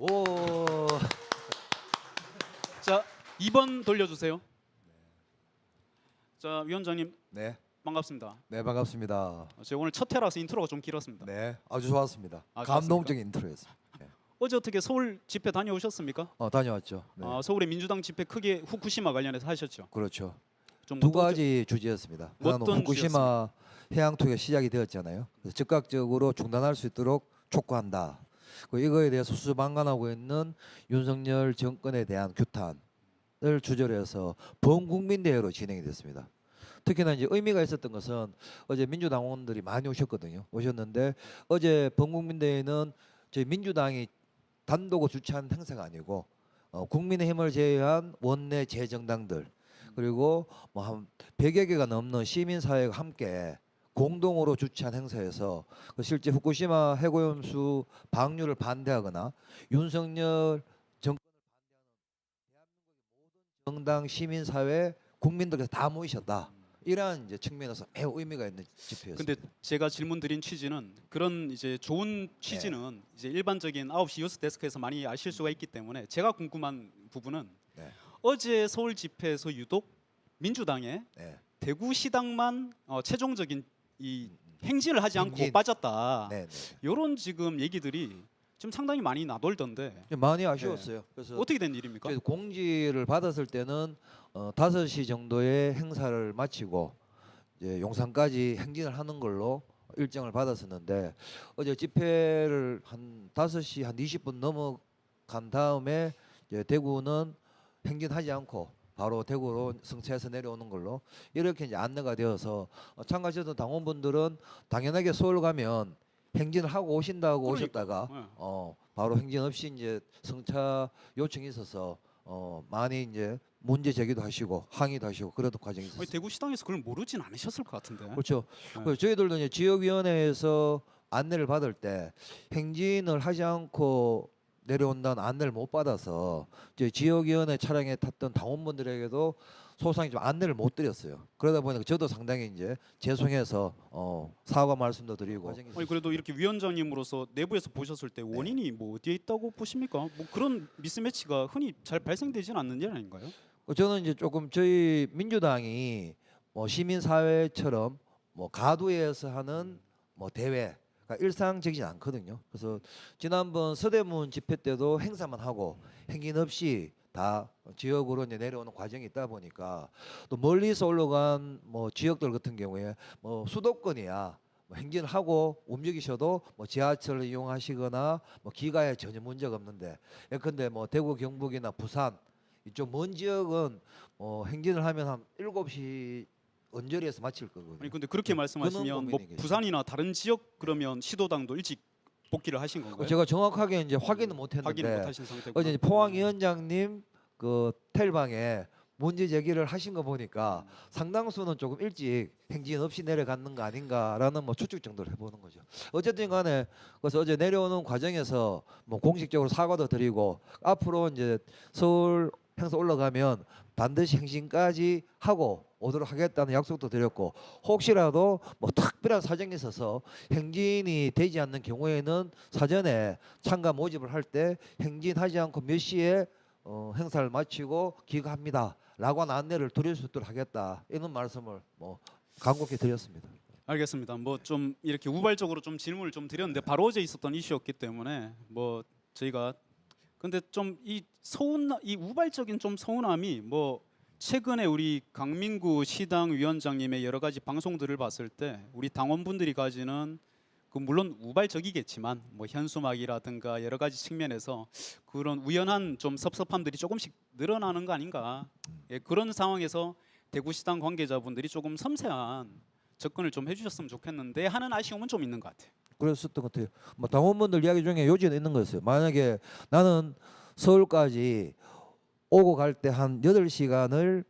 오. 자, 2번 돌려주세요. 자, 위원장님 네. 반갑습니다. 네, 반갑습니다. 제가 오늘 첫 회라서 인트로가 좀 길었습니다. 네, 아주 좋았습니다. 아, 감동적인 인트로였어요. 네. 어제 어떻게 서울 집회 다녀오셨습니까? 다녀왔죠. 네. 서울의 민주당 집회 크게 후쿠시마 관련해서 하셨죠. 그렇죠. 좀 두 어떤 가지 주제였습니다. 하나는 어떤 후쿠시마 해양 투기가 시작이 되었잖아요. 그래서 즉각적으로 중단할 수 있도록 촉구한다. 이거에 대해서 수수방관하고 있는 윤석열 정권에 대한 규탄을 주제로 해서 범국민 대회로 진행이 됐습니다. 특히나 이제 의미가 있었던 것은 어제 민주당원들이 많이 오셨거든요. 오셨는데 어제 범국민 대회는 저희 민주당이 단독으로 주최한 행사가 아니고 국민의힘을 제외한 원내 재정당들 그리고 뭐 한 100여 개가 넘는 시민사회가 함께 공동으로 주최한 행사에서 실제 후쿠시마 해고염수 방류를 반대하거나 윤석열 정권을 반대하는 대한민국의 모든 정당 시민사회 국민들께서 다 모이셨다. 이러한 이제 측면에서 매우 의미가 있는 집회였습니다. 근데 제가 질문 드린 취지는 그런 이제 좋은 취지는 이제 일반적인 9시 뉴스 데스크에서 많이 아실 수가 있기 때문에 제가 궁금한 부분은 네. 어제 서울 집회에서 유독 민주당의 네. 대구시당만 최종적인 이 행진을 하지 않고 행진. 빠졌다. 네, 네. 이런 지금 얘기들이 지금 상당히 많이 나돌던데 많이 아쉬웠어요. 그래서 어떻게 된 일입니까? 저희 공지를 받았을 때는 5시 정도에 행사를 마치고 이제 용산까지 행진을 하는 걸로 일정을 받았었는데 어제 집회를 한 5시 한 20분 넘어간 다음에 이제 대구는 행진하지 않고 바로 대구로 승차해서 내려오는 걸로 이렇게 이제 안내가 되어서 참가하셨던 당원분들은 당연하게 서울 가면 행진을 하고 오신다고 그러니까. 오셨다가 네. 바로 행진 없이 이제 승차 요청이 있어서 많이 이제 문제 제기도 하시고 항의도 하시고 그러던 과정이 있었어요. 대구시당에서 그걸 모르진 않으셨을 것 같은데. 그렇죠. 네. 그래서 저희들도 이제 지역위원회에서 안내를 받을 때 행진을 하지 않고 내려온다는 안내를 못 받아서 이제 지역위원회 차량에 탔던 당원분들에게도 소상히 좀 안내를 못 드렸어요. 그러다 보니까 저도 상당히 이제 죄송해서 사과 말씀도 드리고. 아니 그래도 이렇게 위원장님으로서 내부에서 보셨을 때 원인이 뭐 어디에 있다고 보십니까? 뭐 그런 미스매치가 흔히 잘 발생되지는 않는 일 아닌가요? 저는 이제 조금 저희 민주당이 뭐 시민사회처럼 뭐 가두에서 하는 뭐 대회 그러니까 일상적이지 않거든요. 그래서 지난번 서대문 집회 때도 행사만 하고 행진 없이 다 지역으로 이제 내려오는 과정이 있다 보니까 또 멀리서 올라간 뭐 지역들 같은 경우에 뭐 수도권이야 뭐 행진을 하고 움직이셔도 뭐 지하철을 이용하시거나 뭐 기가에 전혀 문제가 없는데 예컨대 뭐 대구 경북이나 부산 이쪽 먼 지역은 행진을 하면 한 7시 언저리에서 마칠 거거든요. 아니 근데 그렇게 말씀하시면 뭐 고민이 계시죠. 부산이나 다른 지역 그러면 시도당도 일찍 복귀를 하신 건가요? 제가 정확하게 이제 확인은 못 확인을 했는데 못 하신 상태고. 어제 포항위원장님 그 텔방에 문제 제기를 하신 거 보니까 상당수는 조금 일찍 행진 없이 내려갔는 거 아닌가라는 뭐 추측 정도를 해보는 거죠. 어쨌든 간에 그래서 어제 내려오는 과정에서 뭐 공식적으로 사과도 드리고 앞으로 이제 서울 행사 올라가면 반드시 행진까지 하고 오도록 하겠다는 약속도 드렸고 혹시라도 뭐 특별한 사정이 있어서 행진이 되지 않는 경우에는 사전에 참가 모집을 할 때 행진하지 않고 몇 시에 행사를 마치고 귀가합니다라고 하는 안내를 드릴 수 있도록 하겠다 이런 말씀을 뭐 간곡히 드렸습니다. 알겠습니다. 뭐 좀 이렇게 우발적으로 좀 질문을 좀 드렸는데 바로 어제 있었던 이슈였기 때문에 뭐 저희가 근데 좀 이 우발적인 좀 서운함이 뭐 최근에 우리 강민구 시당 위원장님의 여러 가지 방송들을 봤을 때 우리 당원분들이 가지는 그 물론 우발적이겠지만 뭐 현수막이라든가 여러 가지 측면에서 그런 우연한 좀 섭섭함들이 조금씩 늘어나는 거 아닌가. 예, 그런 상황에서 대구시당 관계자분들이 조금 섬세한 접근을 좀 해주셨으면 좋겠는데 하는 아쉬움은 좀 있는 것 같아요. 그랬었던 것 같아요. 뭐 당원분들 이야기 중에 요지는 있는 거였어요. 만약에 나는 서울까지 오고 갈 때 한 8시간을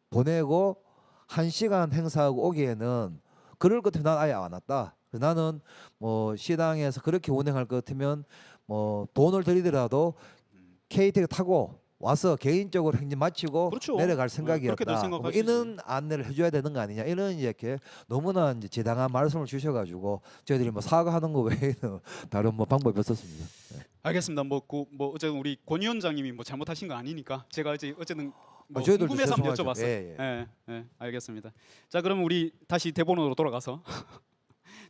보내고 1시간 행사하고 오기에는 그럴 것 같으면 난 아예 안 왔다. 나는 뭐 시당에서 그렇게 운행할 것 같으면 뭐 돈을 들이더라도 KTX 타고 와서 개인적으로 행진 마치고 그렇죠. 내려갈 그렇게들 생각이었다. 뭐 생각하시지. 이런 안내를 해줘야 되는 거 아니냐 이런 이렇게 너무나 이제 지당한 말씀을 주셔가지고 저희들이 뭐 사과하는 거 외에는 다른 뭐 방법이 없었습니다. 네. 알겠습니다. 뭐 어쨌든 우리 권 위원장님이 뭐 잘못하신 거 아니니까 제가 이제 어쨌든 뭐 저희들도 궁금해서 한번 죄송하죠. 여쭤봤어요. 예, 예. 알겠습니다. 자, 그럼 우리 다시 대본으로 돌아가서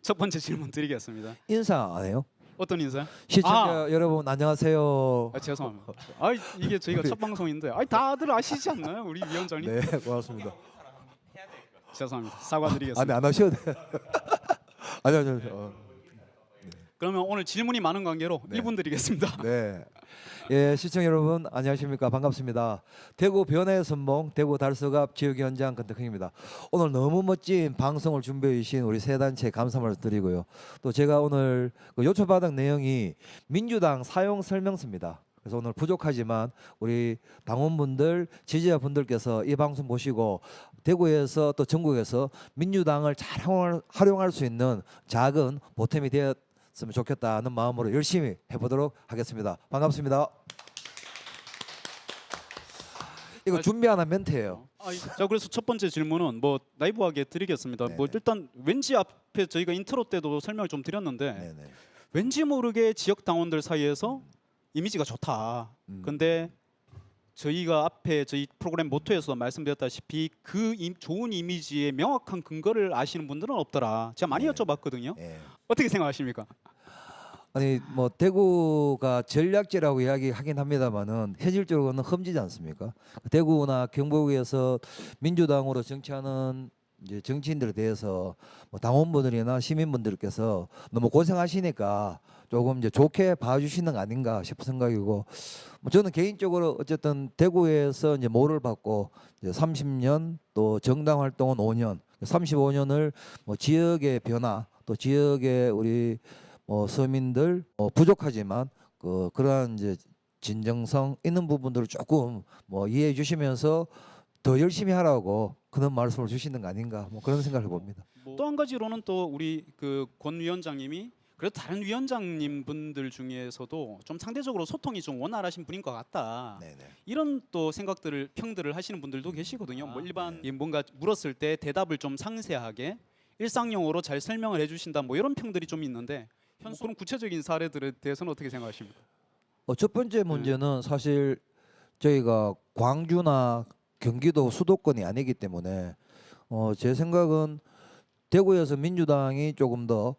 첫 번째 질문 드리겠습니다. 인사 안 해요? 어떤 인사? 시청자 여러분 안녕하세요. 죄송합니다. 이게 저희가 첫 방송인데, 다들 아시지 않나요, 우리 위원장님? 네, 고맙습니다. 죄송합니다. 사과드리겠습니다. 아니 안 하셔도 돼요. 아니요. 그러면 오늘 질문이 많은 관계로 네. 1분 드리겠습니다. 네. 예, 시청 여러분 안녕하십니까? 반갑습니다. 대구 변화의 선봉 대구 달서갑 지역위원장 권태흥입니다. 오늘 너무 멋진 방송을 준비해 주신 우리 세 단체 감사 말씀드리고요. 또 제가 오늘 요청받은 내용이 민주당 사용 설명서입니다. 그래서 오늘 부족하지만 우리 당원분들, 지지자분들께서 이 방송 보시고 대구에서 또 전국에서 민주당을 잘 활용할 수 있는 작은 보탬이 되었으면 좋겠다는 마음으로 열심히 해보도록 하겠습니다. 반갑습니다. 이거 준비하는 멘트예요. 자, 그래서 첫 번째 질문은 뭐 라이브하게 드리겠습니다. 네네. 뭐 일단 왠지 앞에 저희가 인트로 때도 설명을 좀 드렸는데 네네. 왠지 모르게 지역 당원들 사이에서 이미지가 좋다. 근데 저희가 앞에 저희 프로그램 모토에서 말씀드렸다시피 그 좋은 이미지의 명확한 근거를 아시는 분들은 없더라. 제가 많이 네. 여쭤봤거든요. 예. 어떻게 생각하십니까? 아니 뭐 대구가 전략지라고 이야기하긴 합니다만은 현실적으로는 험지지 않습니까? 대구나 경북에서 민주당으로 정치하는 이제 정치인들에 대해서 뭐 당원분들이나 시민분들께서 너무 고생하시니까 조금 이제 좋게 봐주시는 거 아닌가 싶은 생각이고, 뭐 저는 개인적으로 어쨌든 대구에서 이제 모를 받고 이제 30년 또 정당 활동은 5년, 35년을 뭐 지역의 변화 또 지역의 우리 서민들 부족하지만 그러한 이제 진정성 있는 부분들을 조금 뭐 이해해 주시면서 더 열심히 하라고 그런 말씀을 주시는 거 아닌가 뭐 그런 생각을 해봅니다. 또 한 가지로는 또 우리 그 권 위원장님이 그래도 다른 위원장님 분들 중에서도 좀 상대적으로 소통이 좀 원활하신 분인 것 같다. 네네. 이런 또 생각들을 평들을 하시는 분들도 계시거든요. 뭐 일반 네. 뭔가 물었을 때 대답을 좀 상세하게 일상용어로 잘 설명을 해주신다. 뭐 이런 평들이 좀 있는데 그런 구체적인 사례들에 대해서는 어떻게 생각하십니까? 첫 번째 문제는 사실 저희가 광주나 경기도 수도권이 아니기 때문에 제 생각은 대구에서 민주당이 조금 더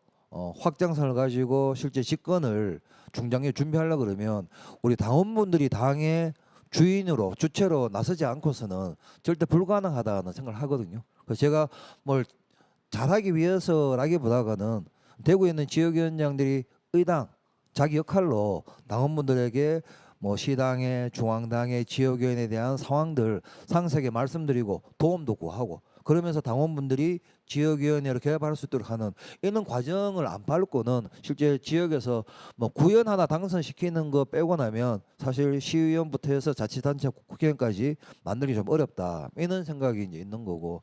확장성을 가지고 실제 집권을 중장기에 준비하려고 그러면 우리 당원분들이 당의 주인으로 주체로 나서지 않고서는 절대 불가능하다는 생각을 하거든요. 그래서 제가 뭘 잘하기 위해서라기보다는 대구에 있는 지역위원장들이 의당 자기 역할로 당원분들에게 뭐 시당의 중앙당의 지역위원회에 대한 상황들 상세하게 말씀드리고 도움도 구하고 그러면서 당원분들이 지역위원회를 개발할 수 있도록 하는 이런 과정을 안 밟고는 실제 지역에서 뭐 구현 하나 당선시키는 거 빼고 나면 사실 시의원부터 해서 자치단체 국회의원까지 만들기 좀 어렵다 이런 생각이 이제 있는 거고,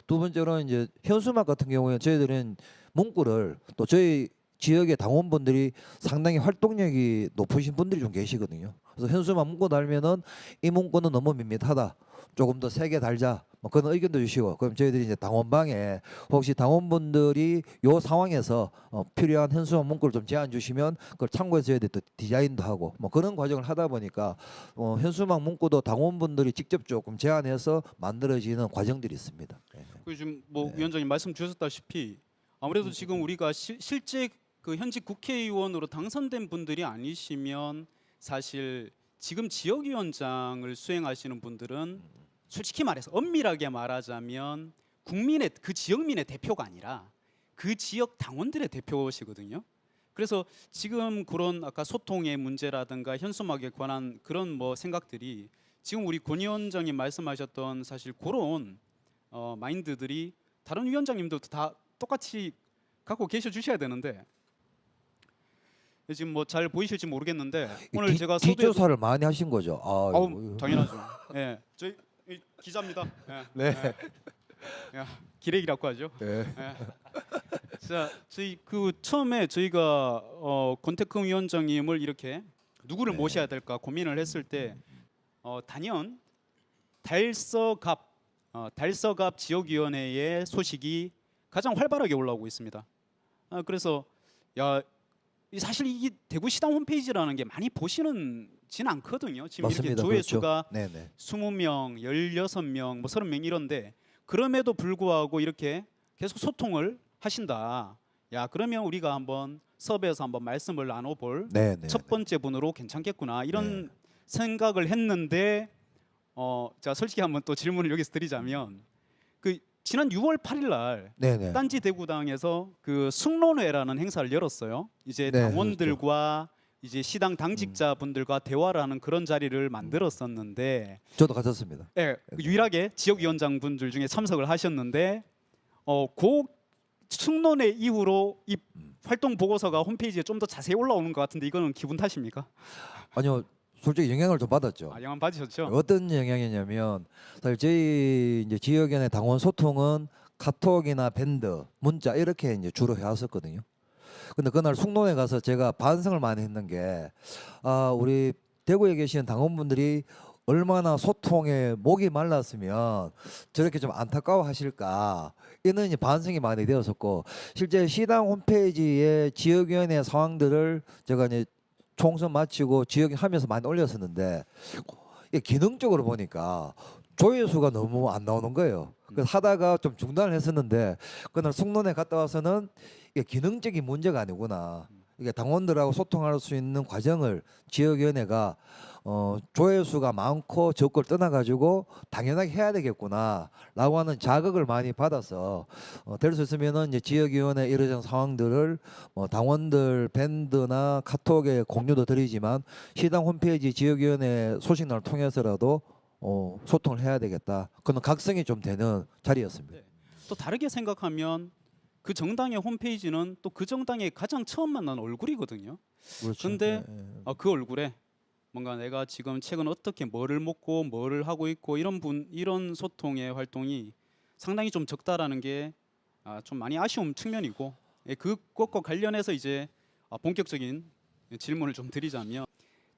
두 번째로 이제 현수막 같은 경우에 저희들은 문구를 또 저희 지역의 당원분들이 상당히 활동력이 높으신 분들이 좀 계시거든요. 그래서 현수막 문구 달면은 이 문구는 너무 밋밋하다, 조금 더 세게 달자, 뭐 그런 의견도 주시고, 그럼 저희들이 이제 당원방에 혹시 당원분들이 요 상황에서 필요한 현수막 문구를 좀 제안 주시면 그걸 참고해서 저희들이 또 디자인도 하고 뭐 그런 과정을 하다 보니까 현수막 문구도 당원분들이 직접 조금 제안해서 만들어지는 과정들이 있습니다. 그 지금 뭐 네. 위원장님 말씀 주셨다시피 아무래도 지금 우리가 실제 그 현직 국회의원으로 당선된 분들이 아니시면 사실 지금 지역위원장을 수행하시는 분들은 솔직히 말해서 엄밀하게 말하자면 국민의 그 지역민의 대표가 아니라 그 지역 당원들의 대표시거든요. 그래서 지금 그런 아까 소통의 문제라든가 현수막에 관한 그런 뭐 생각들이 지금 우리 권 위원장님 말씀하셨던 사실 그런 마인드들이 다른 위원장님들도 다 똑같이 갖고 계셔 주셔야 되는데 지금 뭐 잘 보이실지 모르겠는데 오늘 제가 뒷조사를 많이 하신 거죠. 당연하죠. 예, 저희 기자입니다. 예, 네. 예, 기레기라고 하죠. 네. 예. 자, 저희 그 처음에 저희가 권태흥 위원장님을 이렇게 누구를 네. 모셔야 될까 고민을 했을 때 단연 달서갑 지역위원회의 소식이 가장 활발하게 올라오고 있습니다. 그래서 사실 이게 대구시당 홈페이지라는 게 많이 보시는지는 않거든요. 지금 맞습니다. 이렇게 조회수가 그렇죠. 네네. 20명, 16명, 뭐 30명 이런데 그럼에도 불구하고 이렇게 계속 소통을 하신다. 야, 그러면 우리가 한번 섭외해서 한번 말씀을 나눠볼 네네. 첫 번째 분으로 괜찮겠구나 이런 네. 생각을 했는데 제가 솔직히 한번 또 질문을 여기서 드리자면 그 지난 6월 8일 날 네네. 딴지 대구당에서 그 숙론회라는 행사를 열었어요. 이제 네, 당원들과 이제 시당 당직자분들과 대화를 하는 그런 자리를 만들었었는데 저도 갔었습니다. 예, 그 유일하게 지역위원장분들 중에 참석을 하셨는데 그 숙론회 이후로 이 활동 보고서가 홈페이지에 좀 더 자세히 올라오는 것 같은데 이거는 기분 탓입니까? 아니요, 솔직히 영향을 좀 받았죠. 아, 영향 받으셨죠? 어떤 영향이냐면 사실 저희 이제 지역연의 당원 소통은 카톡이나 밴드, 문자 이렇게 이제 주로 해왔었거든요. 근데 그날 숙론에 가서 제가 반성을 많이 했는 게 우리 대구에 계시는 당원분들이 얼마나 소통에 목이 말랐으면 저렇게 좀 안타까워하실까 이런 이제 반성이 많이 되었었고 실제 시당 홈페이지에 지역위원회 상황들을 제가 이제 총선 마치고 지역 하면서 많이 올렸었는데 이게 기능적으로 보니까 조회수가 너무 안 나오는 거예요. 그래서 하다가 좀 중단을 했었는데 그날 숙론에 갔다 와서는 이게 기능적인 문제가 아니구나. 이게 당원들하고 소통할 수 있는 과정을 지역위원회가 조회수가 많고 적고를 떠나가지고 당연하게 해야 되겠구나라고 하는 자극을 많이 받아서 될 수 있으면은 이제 지역위원회 이런 상황들을 당원들 밴드나 카톡에 공유도 드리지만 시당 홈페이지 지역위원회 소식란을 통해서라도 소통을 해야 되겠다. 그런 각성이 좀 되는 자리였습니다. 네. 또 다르게 생각하면 그 정당의 홈페이지는 또 그 정당의 가장 처음 만난 얼굴이거든요. 그렇죠. 근데 네. 그 얼굴에 뭔가 내가 지금 최근 어떻게 뭐를 먹고 뭐를 하고 있고 이런 소통의 활동이 상당히 좀 적다라는 게 좀 많이 아쉬운 측면이고 그것과 관련해서 이제 본격적인 질문을 좀 드리자면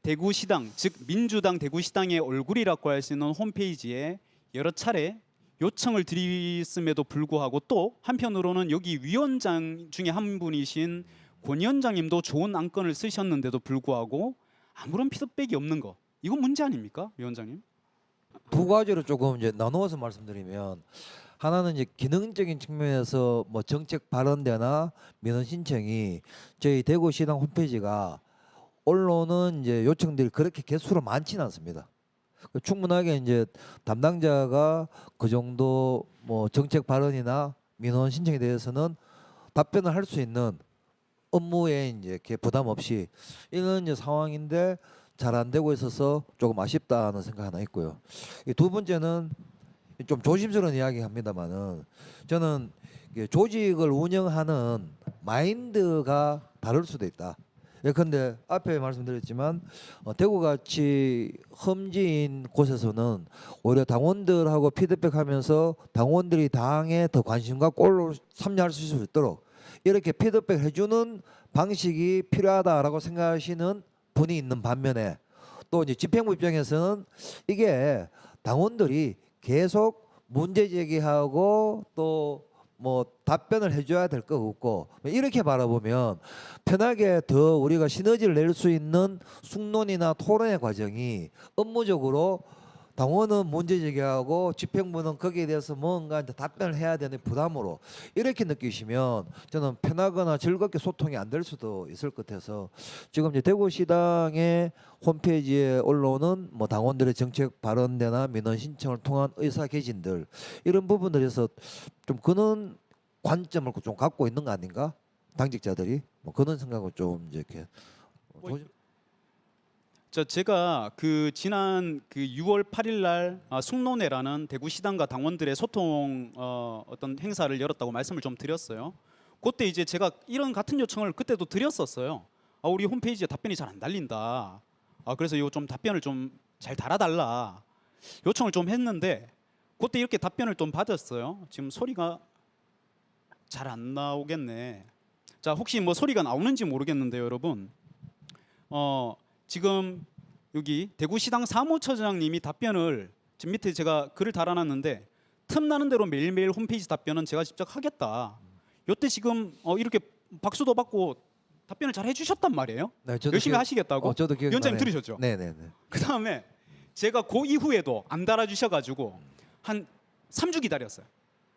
대구시당 즉 민주당 대구시당의 얼굴이라고 할 수 있는 홈페이지에 여러 차례 요청을 드렸음에도 불구하고 또 한편으로는 여기 위원장 중에 한 분이신 권 위원장님도 좋은 안건을 쓰셨는데도 불구하고 아무런 피드백이 없는 거 이건 문제 아닙니까, 위원장님? 두 가지로 조금 이제 나누어서 말씀드리면 하나는 이제 기능적인 측면에서 뭐 정책 발언대나 민원 신청이 저희 대구시당 홈페이지가 언론은 이제 요청들이 그렇게 개수로 많지는 않습니다. 충분하게 이제 담당자가 그 정도 뭐 정책 발언이나 민원 신청에 대해서는 답변을 할 수 있는 업무에 이제 이렇게 부담 없이 이런 이제 상황인데 잘 안 되고 있어서 조금 아쉽다는 생각 하나 있고요. 이두 번째는 좀 조심스러운 이야기합니다만은 저는 이게 조직을 운영하는 마인드가 다를 수도 있다. 예컨대 앞에 말씀드렸지만 대구같이 험지인 곳에서는 오히려 당원들하고 피드백하면서 당원들이 당에 더 관심과 꼴로 참여할 수 있도록 이렇게 피드백 해주는 방식이 필요하다라고 생각하시는 분이 있는 반면에 또 이제 집행부 입장에서는 이게 당원들이 계속 문제 제기하고 또 뭐 답변을 해줘야 될 것 같고 이렇게 바라보면 편하게 더 우리가 시너지를 낼 수 있는 숙론이나 토론의 과정이 업무적으로 당원은 문제 제기하고 집행부는 거기에 대해서 뭔가 답변을 해야 되는 부담으로 이렇게 느끼시면 저는 편하거나 즐겁게 소통이 안 될 수도 있을 것 같아서 지금 이제 대구시당의 홈페이지에 올라오는 뭐 당원들의 정책 발언대나 민원 신청을 통한 의사 개진들 이런 부분들에서 좀 그런 관점을 좀 갖고 있는 거 아닌가 당직자들이 뭐 그런 생각을 좀 이제 이렇게 제가 그 지난 그 6월 8일 날 숙론회라는 대구시당과 당원들의 소통 어떤 행사를 열었다고 말씀을 좀 드렸어요. 그때 이제 제가 이런 같은 요청을 그때도 드렸었어요. 우리 홈페이지에 답변이 잘 안 달린다. 그래서 이거 좀 답변을 좀 잘 달아달라 요청을 좀 했는데 그때 이렇게 답변을 좀 받았어요. 지금 소리가 잘 안 나오겠네. 자, 혹시 뭐 소리가 나오는지 모르겠는데요, 여러분. 지금 여기 대구시당 사무처장님이 답변을 지금 밑에 제가 글을 달아놨는데 틈나는 대로 매일매일 홈페이지 답변은 제가 직접 하겠다. 요때 지금 이렇게 박수도 받고 답변을 잘 해주셨단 말이에요. 네, 저도 열심히 기억- 하시겠다고. 저도 기억이 위원장님 나네요. 들으셨죠? 네네네. 그 다음에 제가 그 이후에도 안 달아주셔가지고 한 3주 기다렸어요.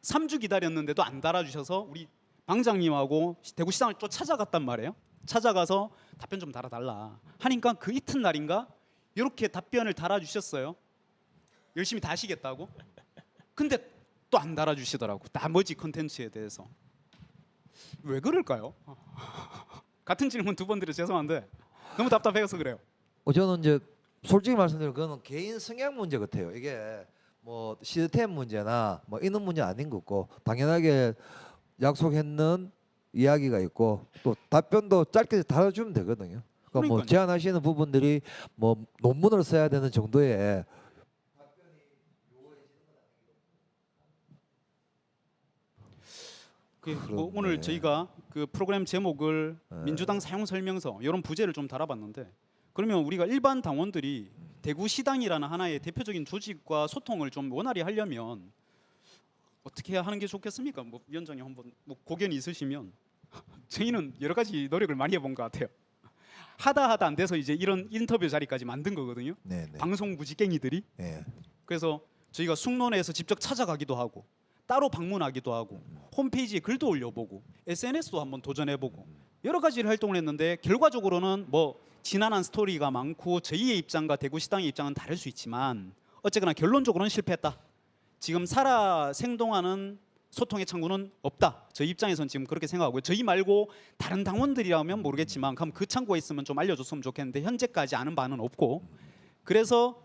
3주 기다렸는데도 안 달아주셔서 우리 방장님하고 대구시장을 또 찾아갔단 말이에요. 찾아가서 답변 좀 달아달라 하니까 그 이튿날인가 이렇게 답변을 달아주셨어요. 열심히 다 하시겠다고. 근데 또 안 달아주시더라고. 나머지 컨텐츠에 대해서. 왜 그럴까요? 같은 질문 2번 드려 죄송한데 너무 답답해서 그래요. 저는 이제 솔직히 말씀드리면 그거는 개인 성향 문제 같아요. 이게 뭐 시스템 문제나 뭐 이런 문제 아닌 것 같고 당연하게 약속했는 이야기가 있고 또 답변도 짧게 달아주면 되거든요. 그러니까 뭐 그러니까요. 제안하시는 부분들이 뭐 논문을 써야 되는 정도의 뭐 그렇네. 오늘 저희가 그 프로그램 제목을 네. 민주당 사용 설명서 이런 부제를 좀 달아봤는데 그러면 우리가 일반 당원들이 대구시당이라는 하나의 대표적인 조직과 소통을 좀 원활히 하려면 어떻게 하는 게 좋겠습니까? 뭐 위원장님 한번 뭐 고견이 있으시면 저희는 여러 가지 노력을 많이 해본 것 같아요. 하다 안 돼서 이제 이런 인터뷰 자리까지 만든 거거든요. 네네. 방송 부지깽이들이. 네. 그래서 저희가 숙론에서 직접 찾아가기도 하고 따로 방문하기도 하고 홈페이지에 글도 올려보고 SNS도 한번 도전해보고 여러 가지 활동을 했는데 결과적으로는 뭐 지난한 스토리가 많고 저희의 입장과 대구시당의 입장은 다를 수 있지만 어쨌거나 결론적으로는 실패했다. 지금 살아 생동하는 소통의 창구는 없다. 저희 입장에서는 지금 그렇게 생각하고요. 저희 말고 다른 당원들이라면 모르겠지만 그럼 그 창구가 있으면 좀 알려줬으면 좋겠는데 현재까지 아는 바는 없고 그래서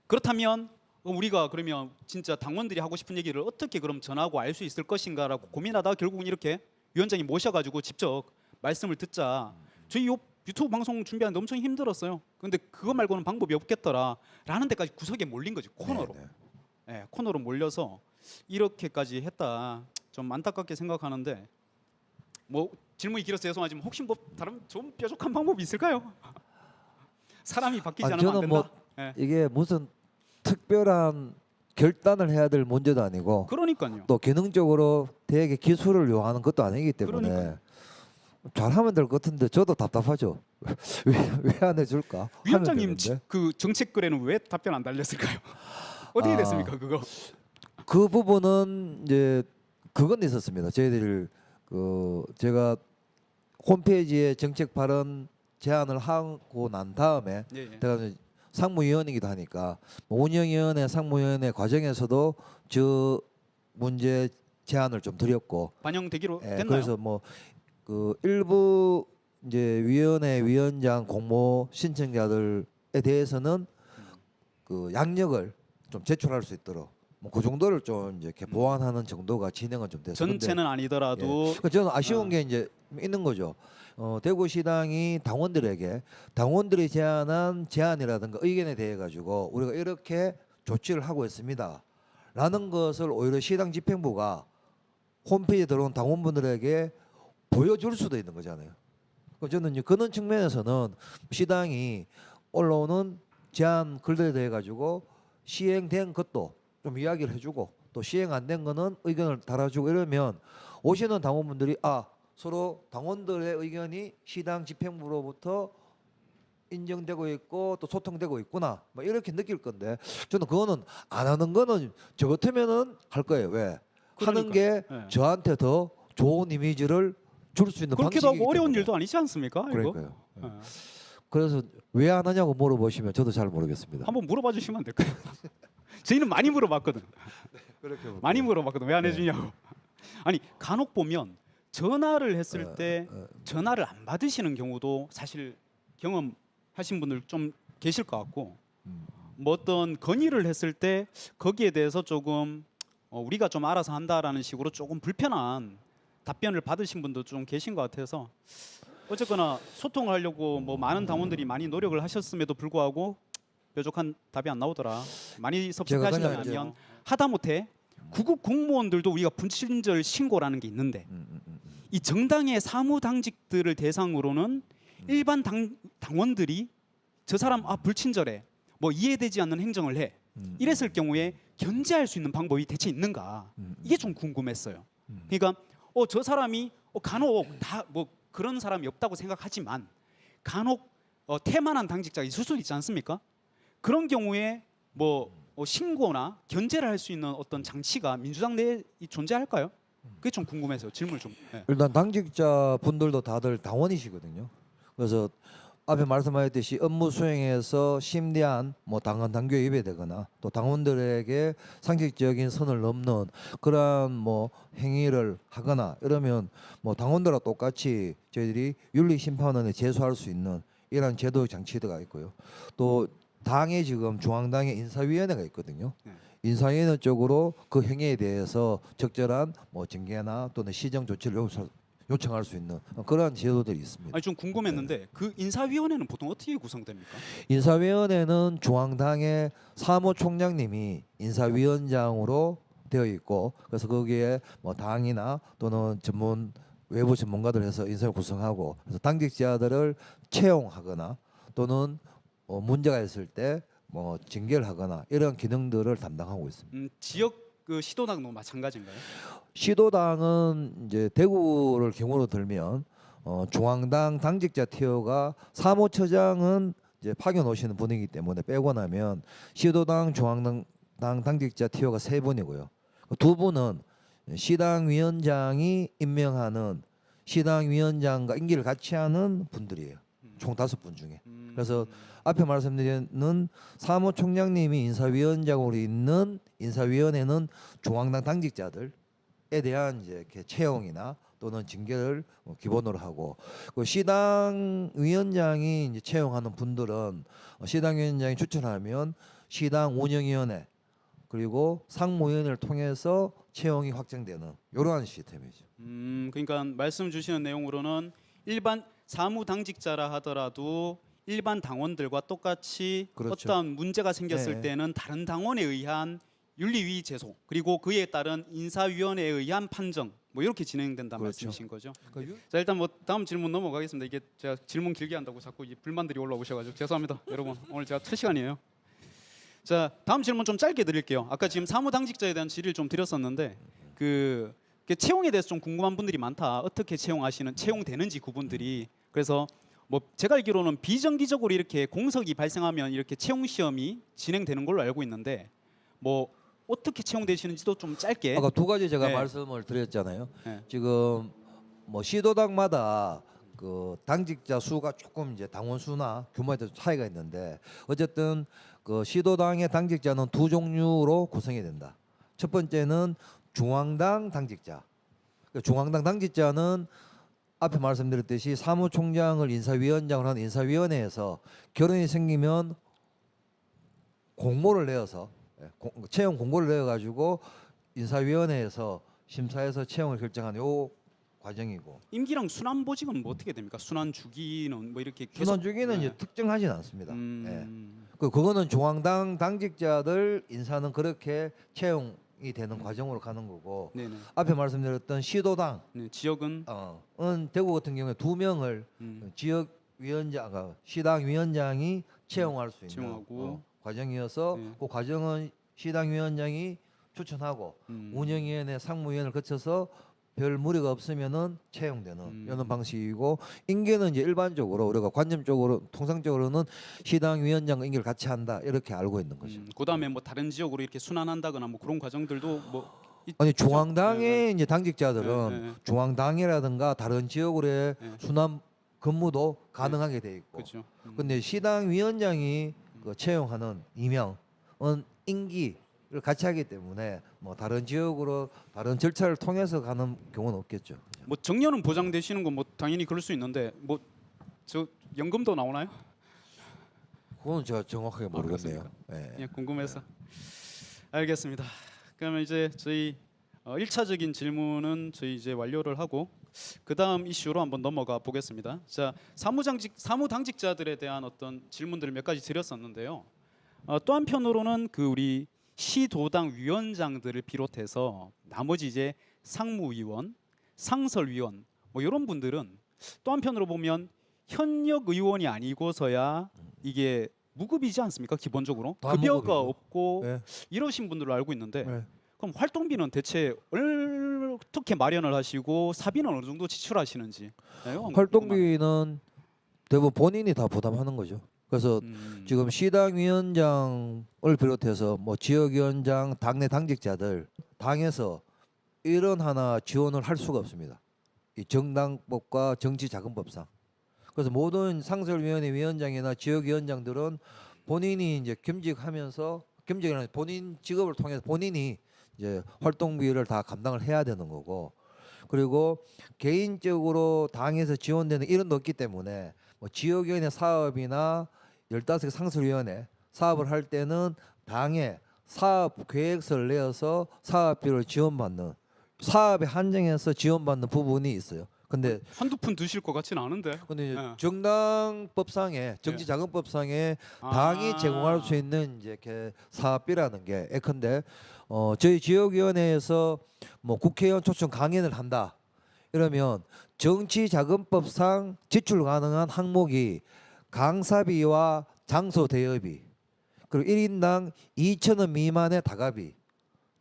그렇다면 우리가 그러면 진짜 당원들이 하고 싶은 얘기를 어떻게 그럼 전하고 알 수 있을 것인가라고 고민하다가 결국은 이렇게 위원장님 모셔가지고 직접 말씀을 듣자. 저희 요 유튜브 방송 준비하는데 엄청 힘들었어요. 근데 그거 말고는 방법이 없겠더라라는 데까지 구석에 몰린 거지 코너로. 네네. 네, 코너로 몰려서 이렇게까지 했다. 좀 안타깝게 생각하는데 뭐 질문이 길어서 죄송하지만 혹시 뭐 다른 좀 뾰족한 방법이 있을까요? 사람이 바뀌지 않으면 안 저는 된다. 뭐 네. 이게 무슨 특별한 결단을 해야 될 문제도 아니고 그러니까요. 또 기능적으로 되게 기술을 요하는 것도 아니기 때문에 그러니까요. 잘하면 될 것 같은데 저도 답답하죠. 왜 안 해줄까? 위원장님 하면 되는데. 그 정책 글에는 왜 답변 안 달렸을까요? 어떻게 아. 됐습니까 그거? 그 부분은 이제 그건 있었습니다. 저희들 제가 홈페이지에 정책 발언 제안을 하고 난 다음에 예, 예. 제가 이제 상무위원이기도 하니까 뭐 운영위원회 상무위원회 과정에서도 저 문제 제안을 좀 드렸고 반영되기로 예, 됐나요? 그래서 뭐 그 일부 이제 위원회 위원장 공모 신청자들에 대해서는 그 양력을 좀 제출할 수 있도록 뭐 그 정도를 좀 이제 이렇게 보완하는 정도가 진행은 좀 됐어요. 근데 전체는 아니더라도 그 저는 아쉬운 게 이제 있는 거죠. 대구시당이 당원들이 제안한 제안이라든가 의견에 대해 가지고 우리가 이렇게 조치를 하고 있습니다.라는 것을 오히려 시당 집행부가 홈페이지에 들어온 당원분들에게 보여줄 수도 있는 거잖아요. 저는 그런 측면에서는 시당이 올라오는 제안 글들에 대해 가지고 시행된 것도 좀 이야기를 해주고 또 시행 안 된 거는 의견을 달아주고 이러면 오시는 당원분들이 서로 당원들의 의견이 시당 집행부로부터 인정되고 있고 또 소통되고 있구나 뭐 이렇게 느낄 건데 저는 그거는 안 하는 거는 저 같으면은 할 거예요. 왜? 하는 게 예. 저한테 더 좋은 이미지를 줄 수 있는 그렇기도 방식이기 하고 어려운 때문에. 일도 아니지 않습니까? 이거? 그러니까요. 예. 그래서 왜 안 하냐고 물어보시면 저도 잘 모르겠습니다. 한번 물어봐 주시면 안 될까요? 저희는 많이 물어봤거든. 그렇게 많이 물어봤거든. 왜 안 네. 해주냐고. 아니 간혹 보면 전화를 했을 때 전화를 안 받으시는 경우도 사실 경험하신 분들 좀 계실 것 같고 뭐 어떤 건의를 했을 때 거기에 대해서 조금 우리가 좀 알아서 한다라는 식으로 조금 불편한 답변을 받으신 분도 좀 계신 것 같아서 어쨌거나 소통을 하려고 뭐 많은 당원들이 많이 노력을 하셨음에도 불구하고 뾰족한 답이 안 나오더라. 많이 제가 그냥 이제 섭섭해하신다면 하다못해 구급 공무원들도 우리가 분신절 신고라는 게 있는데 이 정당의 사무당직들을 대상으로는 일반 당원들이 저 사람 불친절해 뭐 이해되지 않는 행정을 해 이랬을 경우에 견제할 수 있는 방법이 대체 있는가 이게 좀 궁금했어요. 그러니까 저 사람이 간혹 다 뭐 그런 사람이 없다고 생각하지만 간혹 태만한 당직자가 있을 수 있지 않습니까? 그런 경우에 뭐 신고나 견제를 할 수 있는 어떤 장치가 민주당 내에 존재할까요? 그게 좀 궁금해서요. 질문을 좀. 네. 일단 당직자 분들도 다들 당원이시거든요. 그래서 앞에 말씀하셨듯이 업무 수행에서 심대한 뭐 당헌 당규에 위배되거나 또 당원들에게 상식적인 선을 넘는 그러한 뭐 행위를 하거나 이러면 뭐 당원들과 똑같이 저희들이 윤리심판원에 제소할 수 있는 이러한 제도 장치가 있고요. 또 당에 지금 중앙당에 인사위원회가 있거든요. 네. 인사위원회 쪽으로 그 행위에 대해서 적절한 뭐 징계나 또는 시정 조치를 요청할 수 있는 그러한 제도들이 있습니다. 아니 좀 궁금했는데 그 인사위원회는 보통 어떻게 구성됩니까? 인사위원회는 중앙당의 사무총장님이 인사위원장으로 되어 있고 그래서 거기에 뭐 당이나 또는 외부 전문가들 해서 인사를 구성하고 그래서 당직자들을 채용하거나 또는 문제가 있을 때 뭐 징계를 하거나 이런 기능들을 담당하고 있습니다. 지역 그 시도당도 마찬가지인가요? 시도당은 이제 대구를 경우로 들면 중앙당 당직자 티어가 사무처장은 이제 파견 오시는 분이기 때문에 빼고 나면 시도당 중앙당 당직자 티어가 3분이고요. 두 분은 시당 위원장이 임명하는 시당 위원장과 임기를 같이 하는 분들이에요. 총 5분 중에. 그래서 앞에 말씀드린 사무총장님이 인사위원장으로 있는 인사위원회는 중앙당 당직자들에 대한 이제 이렇게 채용이나 또는 징계를 기본으로 하고 그 시당 위원장이 이제 채용하는 분들은 시당 위원장이 추천하면 시당 운영위원회 그리고 상무위원회를 통해서 채용이 확정되는 이러한 시스템이죠. 그러니까 말씀 주시는 내용으로는 일반 사무 당직자라 하더라도 일반 당원들과 똑같이 그렇죠. 어떠한 문제가 생겼을 네. 때는 다른 당원에 의한 윤리위 제소 그리고 그에 따른 인사위원회에 의한 판정 뭐 이렇게 진행된다는 그렇죠. 말씀이신 거죠. 자 일단 뭐 다음 질문 넘어가겠습니다. 이게 제가 질문 길게 한다고 자꾸 이 불만들이 올라오셔가지고 죄송합니다. 여러분 오늘 제가 첫 시간이에요. 자 다음 질문 좀 짧게 드릴게요. 아까 지금 사무당직자에 대한 질의를 좀 드렸었는데 그 채용에 대해서 좀 궁금한 분들이 많다. 어떻게 채용되는지 그분들이 그래서 뭐 제가 알기로는 비정기적으로 이렇게 공석이 발생하면 이렇게 채용 시험이 진행되는 걸로 알고 있는데 뭐 어떻게 채용되시는지도 좀 짧게. 아까 2가지 제가 네. 말씀을 드렸잖아요. 네. 지금 뭐 시도당마다 그 당직자 수가 조금 이제 당원 수나 규모에 따라 차이가 있는데 어쨌든 그 시도당의 당직자는 2 종류로 구성이 된다. 첫 번째는 중앙당 당직자. 그 중앙당 당직자는 앞에 말씀드렸듯이 사무총장을 인사위원장으로 하는 인사위원회에서 결혼이 생기면 공모를 내어서 채용 공고를 내어가지고 인사위원회에서 심사해서 채용을 결정하는 요 과정이고 임기랑 순환 보직은 뭐 어떻게 됩니까? 순환 주기는 뭐 이렇게 계속 순환 주기는 네. 이제 특정하진 않습니다. 음, 그거는 중앙당 당직자들 인사는 그렇게 채용이 되는 과정으로 가는 거고 네네. 앞에 말씀드렸던 시도당 네, 지역은 은 대구 같은 경우에 2명을 지역 위원장, 시당 위원장이 채용할 수 있는 채용하고. 과정이어서 네. 그 과정은 시당 위원장이 추천하고 운영위원회 상무위원을 거쳐서 별 무리가 없으면은 채용되는 이런 방식이고 임기는 이제 일반적으로 우리가 관념적으로 통상적으로는 시당 위원장과 임기를 같이 한다 이렇게 알고 있는 거죠. 그다음에 뭐 다른 지역으로 이렇게 순환한다거나 뭐 그런 과정들도 뭐 아니 중앙당의 네, 이제 당직자들은 네, 네. 중앙당이라든가 다른 지역으로의 네. 순환 근무도 가능하게 돼 있고. 그렇죠. 근데 시당 위원장이 그 채용하는 임명은 임기를 같이 하기 때문에 뭐 다른 지역으로 다른 절차를 통해서 가는 경우는 없겠죠. 뭐 정년은 보장되시는 건 뭐 당연히 그럴 수 있는데 뭐 저 연금도 나오나요? 그건 제가 정확하게 모르겠네요. 예. 그냥 궁금해서. 알겠습니다. 그러면 이제 저희 1차적인 질문은 저희 이제 완료를 하고 그 다음 이슈로 한번 넘어가 보겠습니다. 자, 사무당직자들에 대한 어떤 질문들을 몇 가지 드렸었는데요. 또 한편으로는 그 우리 시도당 위원장들을 비롯해서 나머지 이제 상무위원, 상설위원 뭐 이런 분들은 또 한편으로 보면 현역 의원이 아니고서야 이게 무급이지 않습니까? 기본적으로 다 급여가 무급이죠. 없고 예. 이러신 분들로 알고 있는데 예. 그럼 활동비는 대체 어떻게 마련을 하시고 사비는 어느 정도 지출하시는지. 네, 이거 한번 활동비는 대부분 본인이 다 부담하는 거죠. 그래서 궁금하네요. 지금 시당 위원장을 비롯해서 뭐 지역위원장, 당내 당직자들 당에서 이런 하나 지원을 할 수가 없습니다. 이 정당법과 정치자금법상. 그래서 모든 상설위원회 위원장이나 지역위원장들은 본인이 이제 겸직이라는 본인 직업을 통해서 본인이 이제 활동비를 다 감당을 해야 되는 거고, 그리고 개인적으로 당에서 지원되는 이런 도 없기 때문에 뭐 지역위원회 사업이나 15개 상설위원회 사업을 할 때는 당에 사업 계획서를 내어서 사업비를 지원받는, 사업에 한정해서 지원받는 부분이 있어요. 근데 한두 푼 드실 것 같지는 않은데. 이제 예. 정당법상에 정치자금법상에 당이 제공할 수 있는 이제 이렇게 사업비라는 게 예컨대 저희 지역위원회에서 뭐 국회의원 초청 강연을 한다 이러면 정치자금법상 지출 가능한 항목이 강사비와 장소 대여비 그리고 1인당 2,000원 미만의 다가비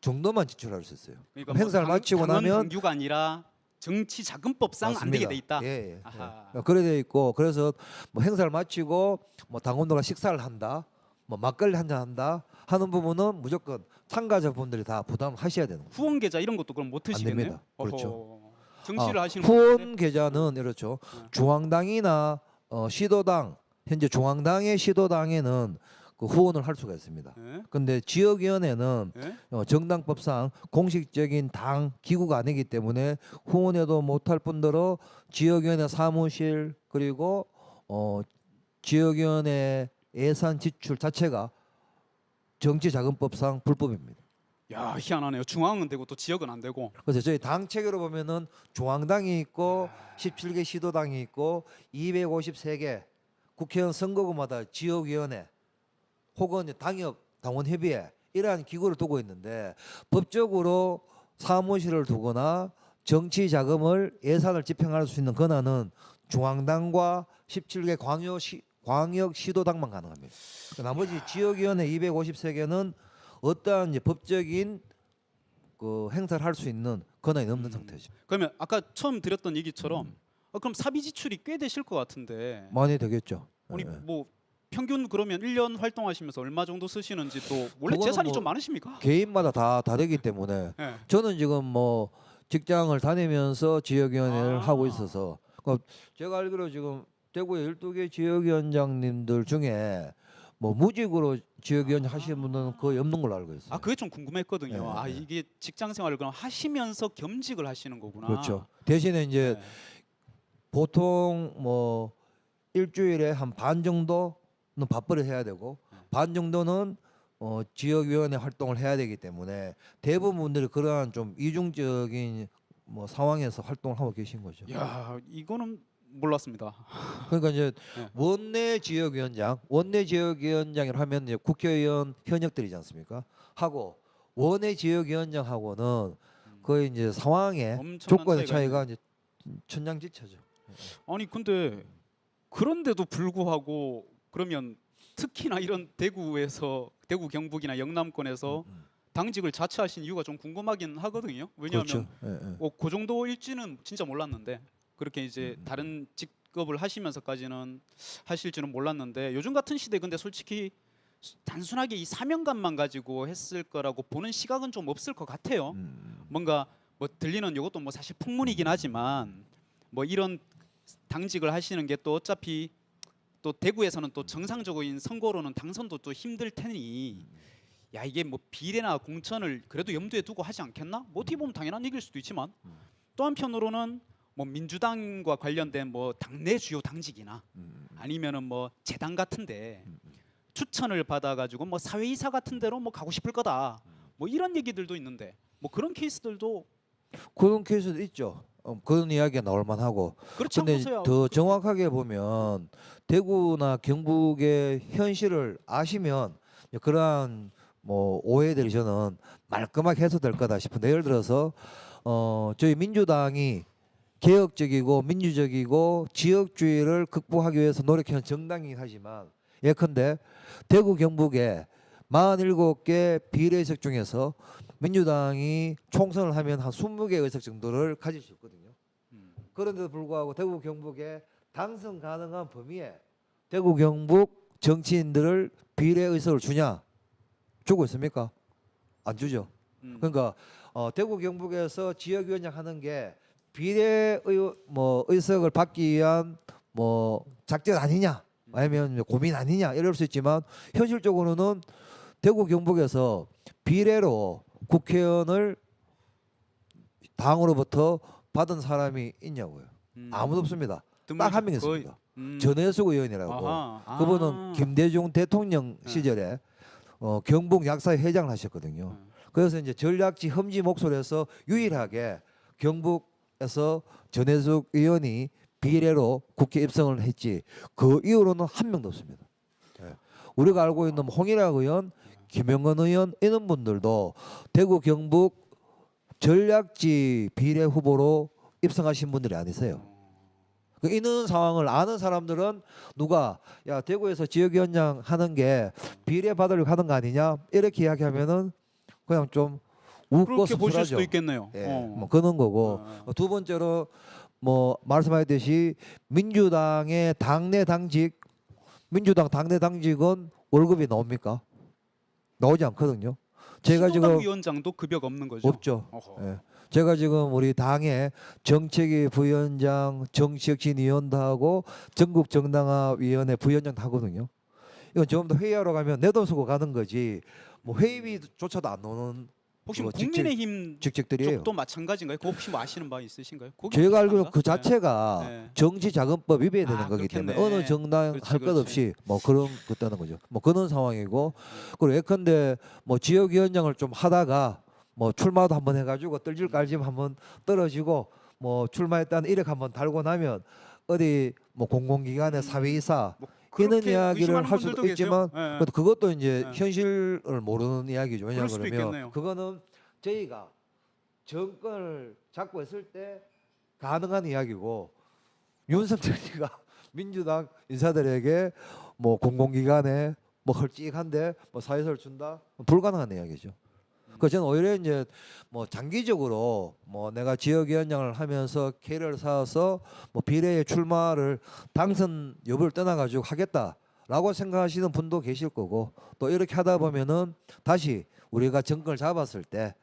정도만 지출할 수 있어요. 그러니까 행사를 마치고 나면 당규가 아니라 정치자금법상 안 되게 돼 있다. 예, 예. 아하. 예. 그래 돼 있고, 그래서 뭐 행사를 마치고 뭐 당원들과 식사를 한다, 뭐 막걸리 한잔 한다 하는 부분은 무조건 참가자분들이 다 부담하셔야 되는 거예요. 후원 계좌 이런 것도 그럼 못 드시겠네요. 됩니다. 그렇죠. 어허. 정치를 하시는 후원 분인데? 계좌는 이렇죠. 네. 중앙당이나 시도당, 현재 중앙당의 시도당에는 그 후원을 할 수가 있습니다. 예? 근데 지역위원회는 예? 정당법상 공식적인 당 기구가 아니기 때문에 후원해도 못할 뿐더러 지역위원회 사무실 그리고 지역위원회 예산 지출 자체가 정치자금법상 불법입니다. 야, 희한하네요. 중앙은 되고 또 지역은 안 되고. 그래서 저희 당 체계로 보면은 중앙당이 있고 17개 시도당이 있고 253개 국회의원 선거구마다 지역위원회 혹은 당협 당원협의회 이러한 기구를 두고 있는데 법적으로 사무실을 두거나 정치 자금을 예산을 집행할 수 있는 권한은 중앙당과 17개 광역 시도당만 가능합니다. 나머지 지역위원회 253개는 어떠한 이제 법적인 그 행사를 할 수 있는 권한이 없는 상태죠. 그러면 아까 처음 드렸던 얘기처럼 그럼 사비 지출이 꽤 되실 것 같은데. 많이 되겠죠. 아니 예. 뭐 평균 그러면 1년 활동하시면서 얼마 정도 쓰시는지 또 원래 그거는 재산이 뭐 좀 많으십니까? 개인마다 다 다르기 때문에 예. 저는 지금 뭐 직장을 다니면서 지역위원회를 하고 있어서 제가 알기로 지금 대구의 12개 지역위원장님들 중에 뭐 무직으로 지역위원장 하시는 분은 거의 없는 걸로 알고 있어요. 아 그게 좀 궁금했거든요. 네, 아 네. 이게 직장 생활을 그럼 하시면서 겸직을 하시는 거구나. 그렇죠. 대신에 이제 네. 보통 뭐 일주일에 한 반 정도는 밥벌이 해야 되고 반 정도는 지역위원회 활동을 해야 되기 때문에 대부분 분들이 그러한 좀 이중적인 뭐 상황에서 활동을 하고 계신 거죠. 야 이거는 몰랐습니다. 그러니까 이제 네. 원내 지역위원장이라 하면 이제 국회의원 현역들이지 않습니까? 하고 원외 지역위원장하고는 거의 이제 상황에 엄청난 조건의 차이가 차이가 이제 천냥지차죠. 아니 근데 그런데도 불구하고 그러면 특히나 이런 대구에서 대구 경북이나 영남권에서 당직을 자처하신 이유가 좀 궁금하긴 하거든요. 왜냐하면 그렇죠. 예, 예. 그 정도일지는 진짜 몰랐는데 그렇게 이제 다른 직업을 하시면서까지는 하실지는 몰랐는데 요즘 같은 시대 근데 솔직히 단순하게 이 사명감만 가지고 했을 거라고 보는 시각은 좀 없을 것 같아요. 뭔가 뭐 들리는 이것도 뭐 사실 풍문이긴 하지만 뭐 이런 당직을 하시는 게 또 어차피 또 대구에서는 또 정상적인 선거로는 당선도 또 힘들 테니 야 이게 뭐 비례나 공천을 그래도 염두에 두고 하지 않겠나? 뭐 어떻게 보면 당연한 얘기일 수도 있지만 또 한편으로는 뭐 민주당과 관련된 뭐 당내 주요 당직이나 아니면은 뭐 재당 같은데 추천을 받아가지고 뭐 사회이사 같은 데로 뭐 가고 싶을 거다 뭐 이런 얘기들도 있는데 뭐 그런 케이스들도 그런 케이스도 있죠. 그런 이야기가 나올 만하고. 그렇지 근데 않고서야 더 정확하게 보면 대구나 경북의 현실을 아시면 그러한 뭐 오해들이 저는 말끔하게 해소될 거다 싶은데, 예를 들어서 저희 민주당이 개혁적이고 민주적이고 지역주의를 극복하기 위해서 노력하는 정당이긴 하지만 예컨대 대구 경북에 47개 비례석 중에서 민주당이 총선을 하면 한 20개 의석 정도를 가질 수 있거든요. 그런데도 불구하고 대구 경북에 당선 가능한 범위에 대구 경북 정치인들을 비례 의석을 주냐? 주고 있습니까? 안 주죠. 그러니까 대구 경북에서 지역위원장 하는 게 비례 의석을 받기 위한 뭐 작전 아니냐, 아니면 고민 아니냐 이럴 수 있지만 현실적으로는 대구 경북에서 비례로 국회의원을 당으로부터 받은 사람이 있냐고요. 아무도 없습니다. 딱 한 명 있습니다. 전해숙 의원이라고. 아하. 그분은 김대중 대통령 시절에 경북 약사회 회장을 하셨거든요. 그래서 이제 전략지 험지 목소리에서 유일하게 경북에서 전해숙 의원이 비례로 국회 입성을 했지 그 이후로는 한 명도 없습니다. 예. 우리가 알고 있는 홍일학 의원, 김영건 의원 이런 분들도 대구 경북 전략지 비례 후보로 입성하신 분들이 아니세요. 그 있는 상황을 아는 사람들은 누가 야 대구에서 지역위원장 하는 게 비례 받으려고 하는 거 아니냐 이렇게 이야기하면은 그냥 좀 웃고 그렇게 보실 씁쓸하죠. 수도 있겠네요. 예, 뭐 그런 거고 두 번째로 뭐 말씀하셨듯이 민주당의 당내 당직 민주당 당내 당직은 월급이 나옵니까? 나오지 않거든요. 제가 신호당 지금 위원장도 급여가 없는 거죠. 없죠. 어허. 예. 제가 지금 우리 당의 정책위 부위원장, 정치혁신위원도 하고 전국 정당화위원회 부위원장도 하거든요. 이건 전부 다 회의하러 가면 내 돈 쓰고 가는 거지. 뭐 회의비조차도 안 나오는 혹시 뭐 직책- 국민의힘 직책들이에요. 쪽도 마찬가지인가요? 그거 혹시 뭐 아시는 바 있으신가요? 거기 제가 알기로 그 비슷한가? 자체가 네. 정치자금법 위배에 되는 아, 거기 그렇겠네. 때문에 어느 정당 그렇지, 할 것 그렇지. 없이 뭐 그런 것다는 거죠. 뭐 그런 상황이고 그리고 예컨대 뭐 지역위원장을 좀 하다가 뭐 출마도 한번 해가지고 떨질 깔지면 한번 떨어지고 뭐 출마했다는 이력 한번 달고 나면 어디 뭐 공공기관의 사회이사 뭐 이런 그렇게 이야기를 의심하는 할 수도 분들도 계세요. 있지만 예, 예. 그래도 그것도 이제 네. 현실을 모르는 이야기죠. 그럴 왜냐하면 수도 그러면 있겠네요. 그거는 저희가 정권을 잡고 있을 때 가능한 이야기고 윤석열이가 민주당 인사들에게 뭐 공공기관에 뭐 헐찍한데 뭐 사회설 준다 불가능한 이야기죠. 그 저는 오히려 이제 뭐 장기적으로 뭐 내가 지역위원장을 하면서 캐리어를 쌓아서 뭐 비례의 출마를 당선 여부를 떠나가지고 하겠다라고 생각하시는 분도 계실 거고 또 이렇게 하다 보면은 다시 우리가 정권을 잡았을 때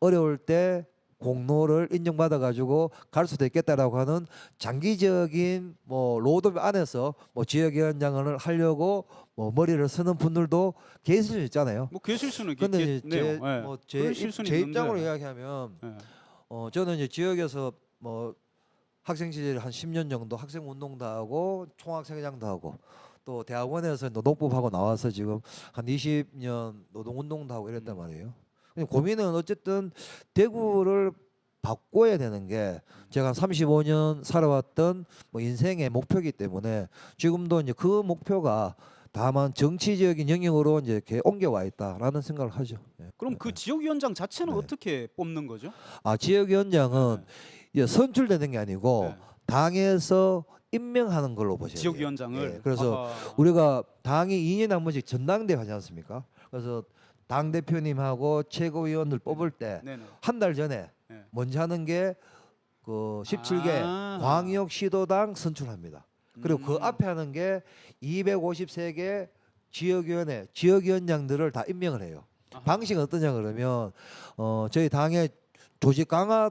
어려울 때 공로를 인정받아 가지고 갈 수도 있겠다라고 하는 장기적인 뭐 로드맵 안에서 뭐 지역위원장을 하려고 뭐 머리를 쓰는 분들도 계실 수 있잖아요. 뭐 계실 수는 근데 있겠네요. 예. 그러실 수는 제 있는데. 입장으로 이야기하면 예. 저는 이제 지역에서 뭐 학생 시절에 한 10년 정도 학생 운동도 하고 총학생회장도 하고 또 대학원에서 노동법하고 나와서 지금 한 20년 노동 운동도 하고 이랬단 말이에요. 근데 고민은 어쨌든 대구를 바꿔야 되는 게 제가 한 35년 살아왔던 뭐 인생의 목표이기 때문에 지금도 이제 그 목표가 다만 정치적인 영역으로 이제 이렇게 옮겨와 있다라는 생각을 하죠. 예. 그럼 그 지역위원장 자체는 네. 어떻게 뽑는 거죠? 아 지역위원장은 이제 선출되는 게 아니고 네. 당에서 임명하는 걸로 보셔야 돼요. 지역위원장을. 예, 그래서 아하. 우리가 당이 2년에 한 번씩 전당대회 하지 않습니까? 그래서 당 대표님하고 최고위원들 뽑을 때 네네. 한 달 전에 네. 먼저 하는 게 그 17개 아. 광역시도당 선출합니다. 그리고 그 앞에 하는 게 253개 지역위원회 지역위원장들을 다 임명을 해요. 아하. 방식은 어떠냐 그러면 저희 당의 조직 강화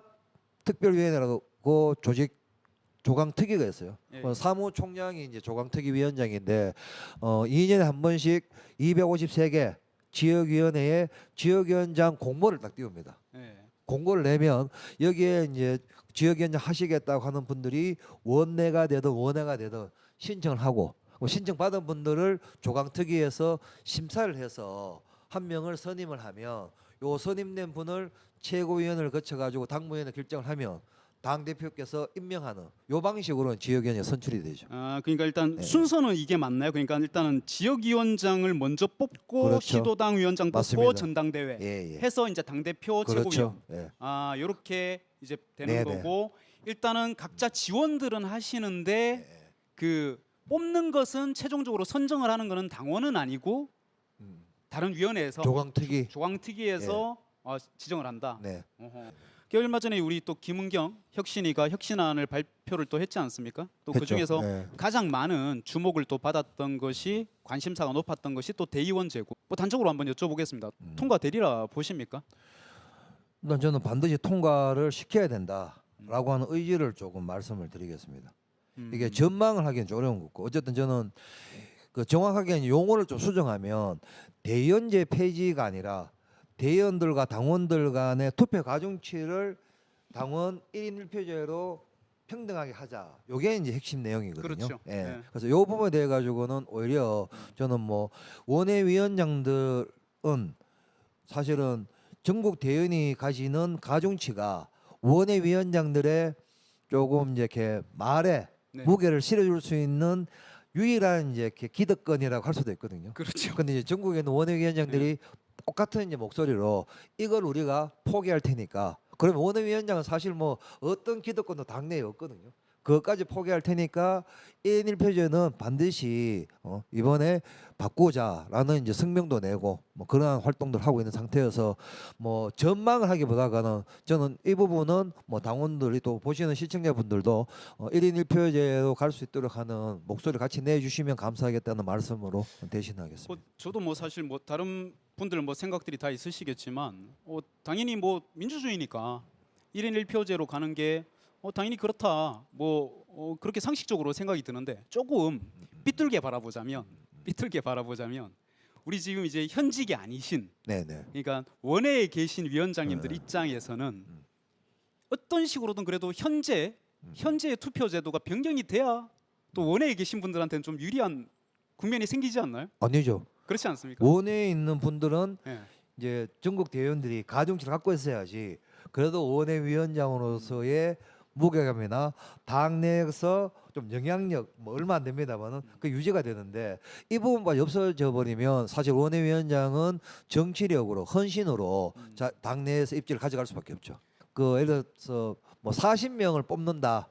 특별위원회라고 조직 조강특위가 있어요. 예. 사무총장이 이제 조강특위 위원장인데 2년에 한 번씩 253개 지역위원회에 지역위원장 공모를 딱 띄웁니다. 예. 공고를 내면 여기에 이제 지역위원장 하시겠다고 하는 분들이 원내가 되든 원외가 되든 신청을 하고 신청 받은 분들을 조강특위에서 심사를 해서 한 명을 선임을 하면 요 선임된 분을 최고위원을 거쳐가지고 당무위원회 결정을 하면 당 대표께서 임명하는 요 방식으로 지역위원회 선출이 되죠. 아 그러니까 일단 네. 순서는 이게 맞나요? 그러니까 일단은 지역위원장을 먼저 뽑고 그렇죠. 시도당 위원장 뽑고 맞습니다. 전당대회 예, 예. 해서 이제 당 대표 최고위원. 그렇죠. 예. 아 이렇게 이제 되는 네네. 거고 일단은 각자 지원들은 하시는데 예. 그 뽑는 것은 최종적으로 선정을 하는 거는 당원은 아니고 음. 다른 위원회에서 조강특위. 조강특위에서 지정을 한다. 네. 어허. 얼마 전에 우리 또 김은경 혁신이가 혁신안을 발표를 또 했지 않습니까? 또 그 했죠. 중에서 네. 가장 많은 주목을 또 받았던 것이 관심사가 높았던 것이 또 대의원 제고. 뭐 단적으로 한번 여쭤보겠습니다. 통과되리라 보십니까? 일단 저는 반드시 통과를 시켜야 된다라고 하는 의지를 조금 말씀을 드리겠습니다. 이게 전망을 하기는 좀 어려운 거고 어쨌든 저는 그 정확하게 용어를 좀 수정하면 대의원제 폐지가 아니라 대의원들과 당원들 간의 투표 가중치를 당원 1인 1표제로 평등하게 하자. 요게 이제 핵심 내용이거든요. 그렇죠. 예. 네. 그래서 요 부분에 대해 가지고는 오히려 저는 뭐 원외위원장들은 사실은 전국 대의원이 가지는 가중치가 원외위원장들의 조금 이제 이렇게 말에 네. 무게를 실어줄 수 있는 유일한 이제 이렇게 기득권이라고 할 수도 있거든요. 그렇죠. 근데 이제 전국에 있는 원외위원장들이 똑같은 이제 목소리로 이걸 우리가 포기할 테니까 그러면 원외위원장은 사실 뭐 어떤 기득권도 당내에 없거든요. 그것까지 포기할 테니까 1인 1표제는 반드시 이번에 바꾸자라는 이제 성명도 내고 뭐 그러한 활동들 하고 있는 상태여서 뭐 전망을 하기보다는 저는 이 부분은 뭐 당원들이 또 보시는 시청자분들도 1인 1표제로 갈 수 있도록 하는 목소리를 같이 내주시면 감사하겠다는 말씀으로 대신하겠습니다. 저도 뭐 사실 뭐 다른 분들 뭐 생각들이 다 있으시겠지만 당연히 뭐 민주주의니까 1인 1표제로 가는 게 당연히 그렇다. 뭐 그렇게 상식적으로 생각이 드는데 조금 삐뚤게 바라보자면 우리 지금 이제 현직이 아니신 네네. 그러니까 원외에 계신 위원장님들 네. 입장에서는 어떤 식으로든 그래도 현재의 투표 제도가 변경이 돼야 또 원외에 계신 분들한테는 좀 유리한 국면이 생기지 않나요? 아니죠. 그렇지 않습니까? 원외에 있는 분들은 예. 이제 전국 대의원들이 가중치를 갖고 있어야지. 그래도 원외위원장으로서의 무게감이나 당내에서 좀 영향력 뭐 얼마 안 됩니다만은 그 유지가 되는데 이 부분만 없어져 버리면 사실 원외위원장은 정치력으로 헌신으로 당내에서 입지를 가져갈 수밖에 없죠. 그 예를 들어서 뭐 40명을 뽑는다.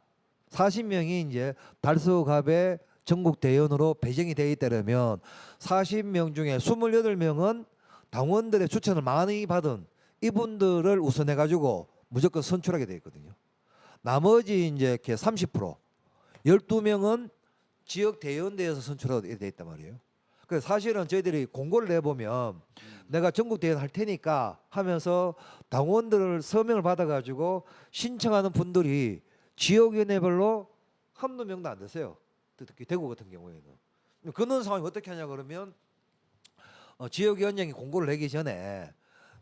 40명이 이제 달서갑의 전국 대의원으로 배정이 돼 있다면 40명 중에 28명은 당원들의 추천을 많이 받은 이분들을 우선해 가지고 무조건 선출하게 돼 있거든요. 나머지 이제 이렇게 30% 12명은 지역 대의원대에서 선출하게 돼 있단 말이에요. 그래서 사실은 저희들이 공고를 내보면 내가 전국 대의원 할 테니까 하면서 당원들을 서명을 받아 가지고 신청하는 분들이 지역위원회별로 한두 명도 안 되세요. 특히 대구 같은 경우에는. 그런 상황이 어떻게 하냐 그러면 지역위원장이 공고를 내기 전에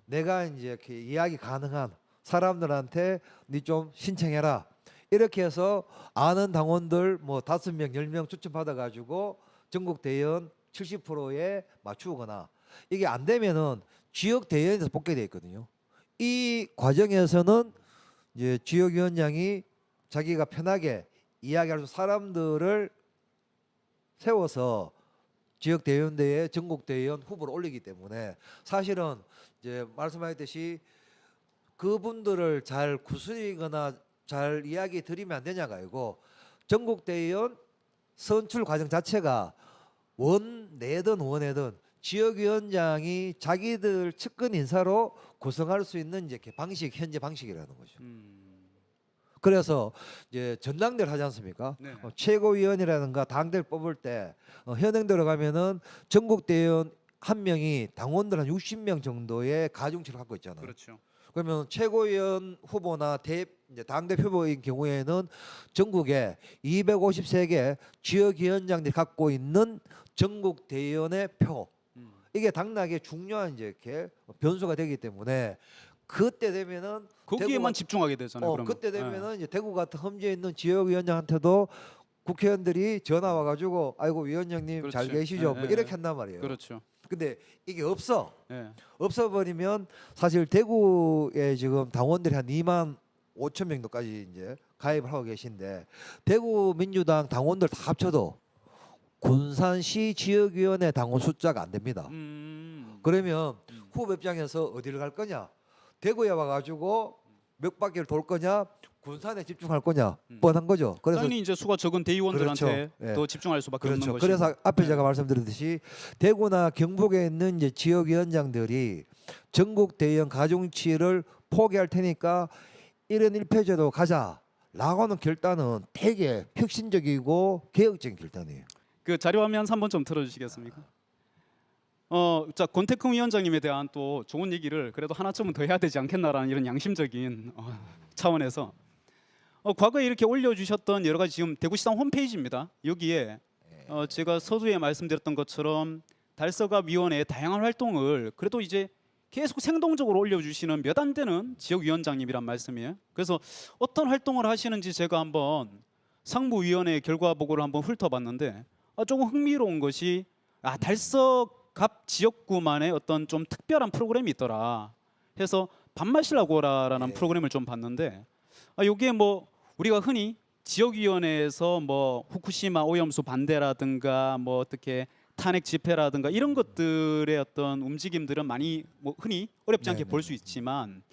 내가 이제 이렇게 이야기 가능한 사람들한테 니 좀 신청해라. 이렇게 해서 아는 당원들 뭐 5명, 10명 추천 받아 가지고 전국 대의원 70%에 맞추거나 이게 안 되면은 지역 대의원에서 뽑게 돼 있거든요. 이 과정에서는 이제 지역위원장이 자기가 편하게 이야기할 수 사람들을 세워서 지역 대의원대에 전국 대의원 후보를 올리기 때문에 사실은 이제 말씀하셨듯이 그분들을 잘 구슬리거나 잘 이야기 드리면 안 되냐가 아니고 전국 대의원 선출 과정 자체가 원내든 원외든 지역위원장이 자기들 측근 인사로 구성할 수 있는 이제 방식 현재 방식이라는 거죠. 그래서 이제 전당대를 하지 않습니까? 네. 최고위원이라든가 당대를 뽑을 때 현행대로 가면은 전국 대의원 한 명이 당원들 한 60명 정도의 가중치를 갖고 있잖아요. 그렇죠. 그러면 최고위원 후보나 이제 당대표 후보인 경우에는 전국에 253개 지역위원장들이 갖고 있는 전국 대의원의 표 이게 당락에 중요한 이제 이렇게 변수가 되기 때문에 그때 되면은 거기에만 집중하게 되잖아요. 그러면. 그때 되면은 이제 대구 같은 험지에 있는 지역위원장한테도 국회의원들이 전화 와가지고 아이고 위원장님 잘 그렇지. 계시죠? 예, 뭐 예, 이렇게 예. 한단 말이에요. 그렇죠. 근데 이게 없어. 예. 없어버리면 사실 대구에 지금 당원들이 한 2만 5천 명도까지 이제 가입을 하고 계신데 대구 민주당 당원들 다 합쳐도 군산시 지역위원회 당원 숫자가 안 됩니다. 그러면 후보 입장에서 어디를 갈 거냐? 대구에 와가지고 몇 바퀴를 돌 거냐? 군산에 집중할 거냐? 뻔한 거죠. 그래서 당연히 이제 수가 적은 대의원들한테 그렇죠. 예. 더 집중할 수밖에 없는 그렇죠. 것이고. 그래서 앞에 네. 제가 말씀드렸듯이 대구나 경북에 있는 이제 지역위원장들이 전국 대형 가중치를 포기할 테니까 1인 1표제로 가자라고 하는 결단은 되게 혁신적이고 개혁적인 결단이에요. 그 자료 화면 3번 좀 틀어주시겠습니까? 자 권태웅 위원장님에 대한 또 좋은 얘기를 그래도 하나쯤은 더 해야 되지 않겠나라는 이런 양심적인 차원에서 과거에 이렇게 올려주셨던 여러 가지 지금 대구시당 홈페이지입니다. 여기에 제가 서두에 말씀드렸던 것처럼 달서갑위원회의 다양한 활동을 그래도 이제 계속 생동적으로 올려주시는 몇 안 되는 지역위원장님이란 말씀이에요. 그래서 어떤 활동을 하시는지 제가 한번 상무위원회 결과 보고를 한번 훑어봤는데 조금 흥미로운 것이 달서갑 지역구만의 어떤 좀 특별한 프로그램이 있더라 해서 밥 마시라고 오라라는 프로그램을 좀 봤는데 여기에 뭐 우리가 흔히 지역위원회에서 뭐 후쿠시마 오염수 반대라든가 뭐 어떻게 탄핵 집회라든가 이런 것들의 어떤 움직임들은 많이 뭐 흔히 어렵지 않게 볼 수 있지만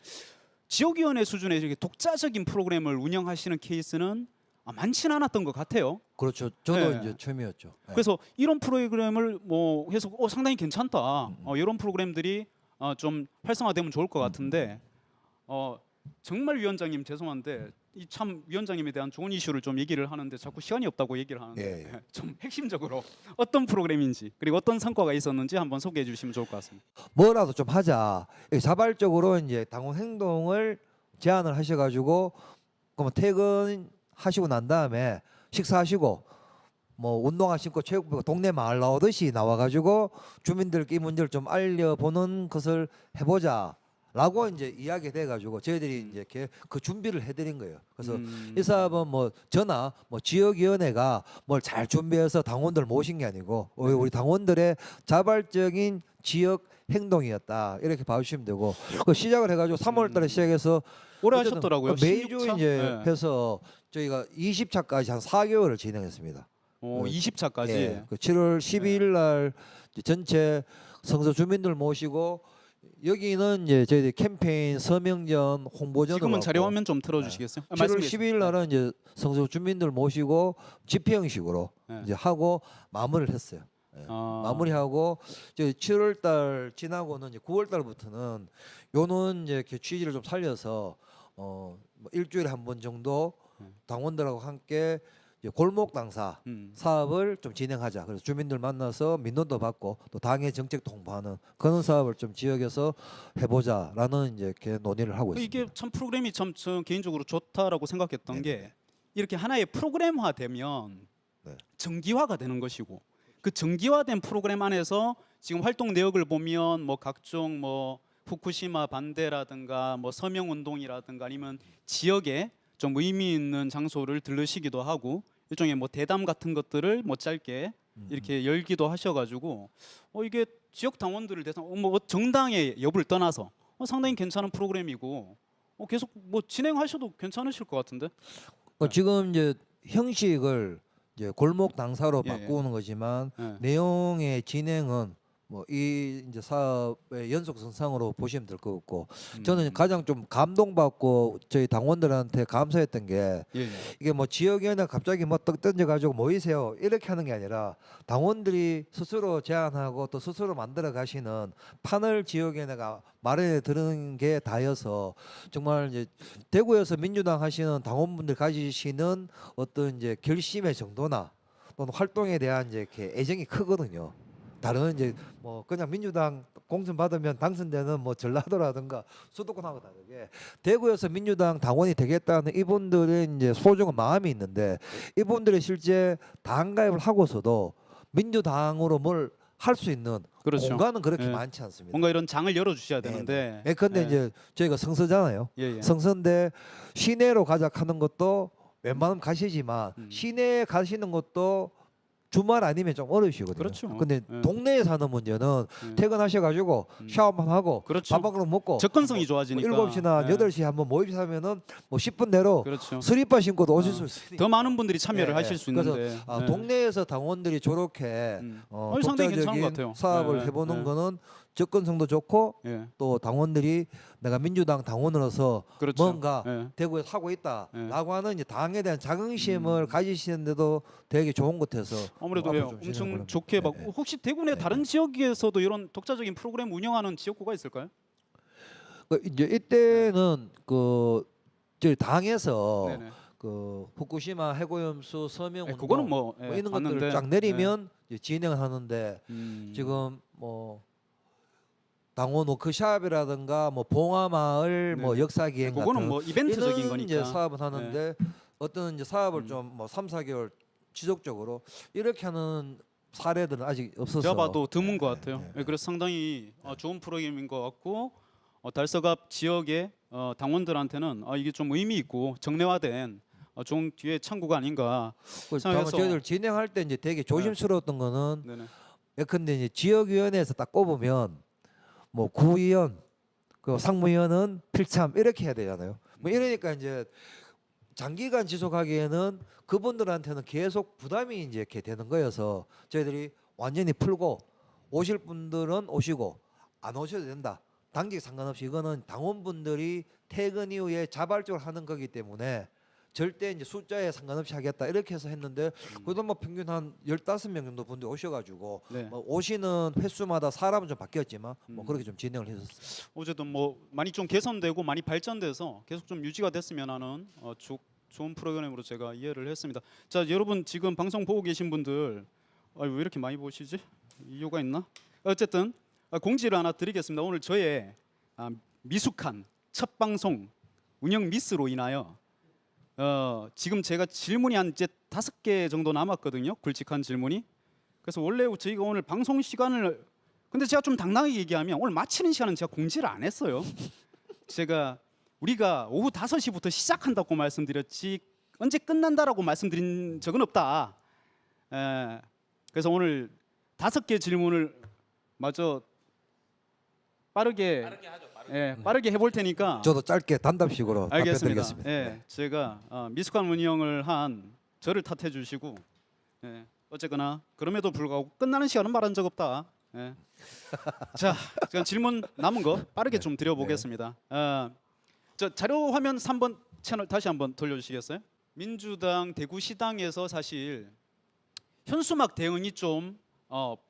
지역위원회 수준의 이렇게 독자적인 프로그램을 운영하시는 케이스는 많지는 않았던 것 같아요. 그렇죠. 저도 네. 이제 처음이었죠. 네. 그래서 이런 프로그램을 뭐 해서 상당히 괜찮다. 이런 프로그램들이 좀 활성화되면 좋을 것 같은데 정말 위원장님 죄송한데 이 참 위원장님에 대한 좋은 이슈를 좀 얘기를 하는데 자꾸 시간이 없다고 얘기를 하는데 좀 핵심적으로 어떤 프로그램인지 그리고 어떤 성과가 있었는지 한번 소개해 주시면 좋을 것 같습니다. 뭐라도 좀 하자. 자발적으로 이제 당원 행동을 제안을 하셔가지고 그럼 퇴근하시고 난 다음에 식사하시고 뭐 운동화 신고 체육복 동네 마을 나오듯이 나와가지고 주민들께 이 문제를 좀 알려보는 것을 해보자. 라고 이제 이야기 돼가지고 저희들이 이제 그 준비를 해드린 거예요. 그래서 이 사업은 뭐 저나 뭐 지역위원회가 뭘 잘 준비해서 당원들 모신 게 아니고 우리 당원들의 자발적인 지역 행동이었다 이렇게 봐주시면 되고 그 시작을 해가지고 3월달에 시작해서 오래 어쨌든 하셨더라고요. 매주 16차? 이제 네. 해서 저희가 20차까지 한 4개월을 진행했습니다. 20차까지. 예, 그 7월 12일 날 전체 성서 주민들 모시고 여기는 이제 저희들 캠페인 서명전 홍보전으로 지금은 자료 하고 화면 좀 틀어주시겠어요? 7월 12일 날은 이제 성서 주민들 모시고 집회 형식으로 네. 이제 하고 마무리를 했어요. 예. 마무리하고 이제 7월 달 지나고는 이제 9월 달부터는 요는 이제 이렇게 취지를 좀 살려서 뭐 일주일에 한 번 정도 당원들하고 함께 이제 골목 당사 사업을 좀 진행하자. 그래서 주민들 만나서 민원도 받고 또 당의 정책도 홍보하는 그런 사업을 좀 지역에서 해보자라는 이제 이렇게 논의를 하고 있습니다. 이게 참 프로그램이 참 저 개인적으로 좋다라고 생각했던 게 이렇게 하나의 프로그램화되면 정기화가 되는 것이고 그 정기화된 프로그램 안에서 지금 활동 내역을 보면 뭐 각종 뭐 후쿠시마 반대라든가 뭐 서명 운동이라든가 아니면 지역에 좀 의미 있는 장소를 들르시기도 하고 일종의 뭐 대담 같은 것들을 뭐 짧게 이렇게 열기도 하셔가지고 이게 지역 당원들을 대상 뭐 정당의 여부를 떠나서 상당히 괜찮은 프로그램이고 계속 뭐 진행하셔도 괜찮으실 것 같은데. 지금 이제 형식을 이제 골목 당사로 예, 바꾸는 거지만 예. 내용의 진행은 뭐 이 이제 사업의 연속선상으로 보시면 될 것 같고 저는 가장 좀 감동받고 저희 당원들한테 감사했던 게 예, 예. 이게 뭐 지역위원회 갑자기 뭐 떡 던져가지고 모이세요 이렇게 하는 게 아니라 당원들이 스스로 제안하고 또 스스로 만들어 가시는 판을 지역위원회가 마련해 드는 게 다여서 정말 이제 대구에서 민주당 하시는 당원분들 가지시는 어떤 이제 결심의 정도나 또는 활동에 대한 이제 이렇게 애정이 크거든요. 다른 이제 뭐 그냥 민주당 공천 받으면 당선되는 뭐 전라도라든가 수도권하고 다르게 대구에서 민주당 당원이 되겠다는 이분들의 이제 소중한 마음이 있는데 이분들이 실제 당 가입을 하고서도 민주당으로 뭘 할 수 있는 그렇죠. 공간은 그렇게 예. 많지 않습니다. 뭔가 이런 장을 열어주셔야 되는데. 근데 예. 이제 저희가 성서잖아요. 예, 예. 성서인데 시내로 가자 하는 것도 웬만하면 가시지만 시내에 가시는 것도 주말 아니면 좀 어려우시거든요. 그렇죠. 근데 예. 동네에 사는 문제는 예. 퇴근하셔가지고 샤워만 하고 그렇죠. 밥 한 그릇 먹고 접근성이 좋아지니까. 7시나 예. 8시에 한번 모임하면은 뭐 10분 내로 그렇죠. 스리퍼 신고도 오실 수 있으니까. 더 많은 분들이 참여를 예, 하실 수 그래서 있는데. 예. 동네에서 당원들이 저렇게 상당히 괜찮은 것 독자적인 같아요. 사업을 예, 해보는 예. 거는 접근성도 좋고 예. 또 당원들이 내가 민주당 당원으로서 그렇죠. 뭔가 예. 대구에서 하고 있다라고 예. 하는 이제 당에 대한 자긍심을 가지시는데도 되게 좋은 것 같아서 아무래도 앞으로 예, 좀 엄청 진행을 좋게 막 예, 예. 혹시 대구 내 다른 지역에서도 이런 독자적인 프로그램 운영하는 지역구가 있을까요? 이제 이때는 저희 당에서 네네. 후쿠시마 해고염수 서명 예, 운동 그거는 뭐, 뭐 예, 이런 봤는데, 것들을 쫙 내리면 이제 진행을 하는데 음. 지금 뭐 당원 워크샵이라든가 뭐 봉화마을 뭐 네네. 역사기행 그거는 같은 뭐 이벤트적인 이런 거니까. 이제 사업을 하는데 어떤 이제 사업을 음. 좀 뭐 3, 4개월 지속적으로 이렇게 하는 사례들은 아직 없어서 제가 봐도 드문 것 네, 같아요. 네, 예, 그래서 상당히 좋은 프로그램인 것 같고 달서갑 지역의 당원들한테는 이게 좀 의미 있고 정례화된 좋은 뒤에 창구가 아닌가 다만 생각해서. 저희들 진행할 때 이제 되게 조심스러웠던 거는 네네. 예컨대 이제 지역위원회에서 딱 꼽으면 뭐 구의원 그 상무위원은 필참 이렇게 해야 되잖아요. 뭐 이러니까 이제 장기간 지속하기에는 그분들한테는 계속 부담이 이제 이렇게 되는 거여서 저희들이 완전히 풀고 오실 분들은 오시고 안 오셔도 된다. 당직 상관없이 이거는 당원분들이 퇴근 이후에 자발적으로 하는 거기 때문에 절대 이제 숫자에 상관없이 하겠다 이렇게 해서 했는데 그래도 뭐 평균 한 15명 정도 분들이 오셔가지고 네. 뭐 오시는 횟수마다 사람은 좀 바뀌었지만 뭐 음. 그렇게 좀 진행을 했었어요. 어쨌든 뭐 많이 좀 개선되고 많이 발전돼서 계속 좀 유지가 됐으면 하는 좋은 프로그램으로 제가 이해를 했습니다. 자, 여러분 지금 방송 보고 계신 분들 왜 이렇게 많이 보시지? 이유가 있나? 어쨌든 공지를 하나 드리겠습니다. 오늘 저의 미숙한 첫 방송 운영 미스로 인하여 지금 제가 질문이 한 이제 5개 정도 남았거든요. 굵직한 질문이. 그래서 원래 저희가 오늘 방송 시간을 근데 제가 좀 당당하게 얘기하면 오늘 마치는 시간은 제가 공지를 안 했어요. 제가 우리가 오후 5시부터 시작한다고 말씀드렸지 언제 끝난다라고 말씀드린 적은 없다. 그래서 오늘 5개 질문을 마저 빠르게 빠르게 해볼 테니까. 저도 짧게 단답식으로 알겠습니다. 답변드리겠습니다. 예, 제가 미숙한 운영을 한 저를 탓해 주시고 어쨌거나 그럼에도 불구하고 끝나는 시간은 말한 적 없다. 예. 자, 지금 질문 남은 거 빠르게 좀 드려보겠습니다. 저 자료 화면 3번 채널 다시 한번 돌려주시겠어요? 민주당 대구시당에서 사실 현수막 대응이 좀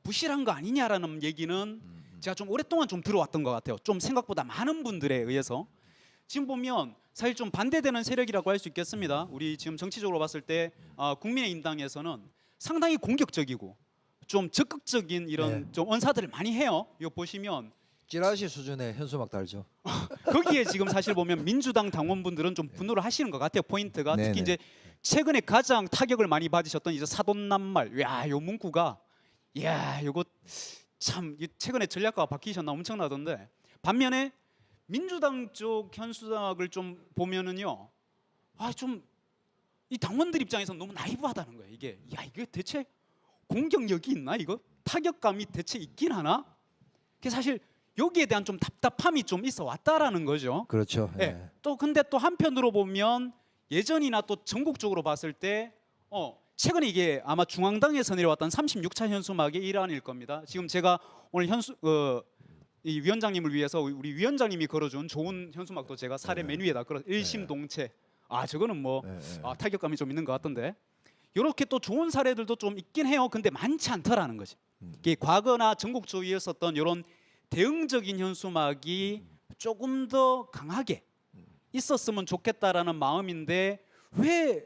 부실한 거 아니냐라는 얘기는 제가 좀 오랫동안 좀 들어왔던 것 같아요. 좀 생각보다 많은 분들에 의해서 지금 보면 사실 좀 반대되는 세력이라고 할 수 있겠습니다. 우리 지금 정치적으로 봤을 때 국민의힘당에서는 상당히 공격적이고 좀 적극적인 이런 좀 언사들을 많이 해요. 이거 보시면 찌라시 수준의 현수막 달죠. 거기에 지금 사실 보면 민주당 당원분들은 좀 분노를 하시는 것 같아요. 포인트가 네네. 특히 이제 최근에 가장 타격을 많이 받으셨던 이제 사돈남말, 요 문구가, 요거 참 최근에 전략가가 바뀌셨나 엄청나던데 반면에 민주당 쪽 현수막을 좀 보면은요, 좀 이 당원들 입장에서는 너무 나이브하다는 거예요. 이게 이게 대체 공격력이 있나 이거 타격감이 대체 있긴 하나? 그 사실 여기에 대한 좀 답답함이 좀 있어 왔다라는 거죠. 그렇죠. 예. 또 근데 또 한편으로 보면 예전이나 또 전국적으로 봤을 때 최근에 이게 아마 중앙당에서 내려왔던 36차 현수막의 일환일 겁니다. 지금 제가 오늘 이 위원장님을 위해서 우리 위원장님이 걸어준 좋은 현수막도 제가 사례 맨 위에다 걸어 일심동체. 저거는 뭐 타격감이 좀 있는 것 같던데. 이렇게 또 좋은 사례들도 좀 있긴 해요. 근데 많지 않더라는 거지. 이게 과거나 전국적으로 있었던 이런 대응적인 현수막이 조금 더 강하게 있었으면 좋겠다라는 마음인데 왜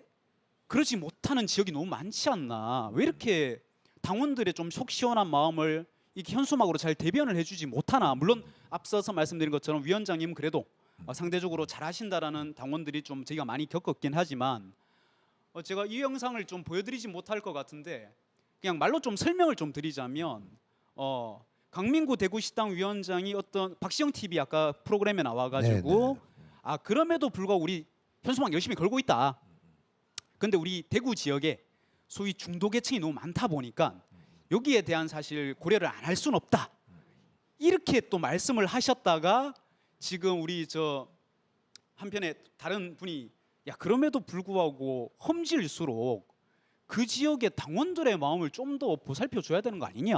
그러지 못하는 지역이 너무 많지 않나? 왜 이렇게 당원들의 좀 속 시원한 마음을 이렇게 현수막으로 잘 대변을 해주지 못하나? 물론 앞서서 말씀드린 것처럼 위원장님 그래도 상대적으로 잘하신다라는 당원들이 좀 저희가 많이 겪었긴 하지만 제가 이 영상을 좀 보여드리지 못할 것 같은데 그냥 말로 좀 설명을 좀 드리자면 강민구 대구시당 위원장이 어떤 박시영 TV 아까 프로그램에 나와가지고 그럼에도 불구하고 우리 현수막 열심히 걸고 있다. 근데 우리 대구 지역에 소위 중도계층이 너무 많다 보니까 여기에 대한 사실 고려를 안 할 수는 없다. 이렇게 또 말씀을 하셨다가 지금 우리 한편에 다른 분이 그럼에도 불구하고 험질수록 그 지역의 당원들의 마음을 좀 더 보살펴 줘야 되는 거 아니냐.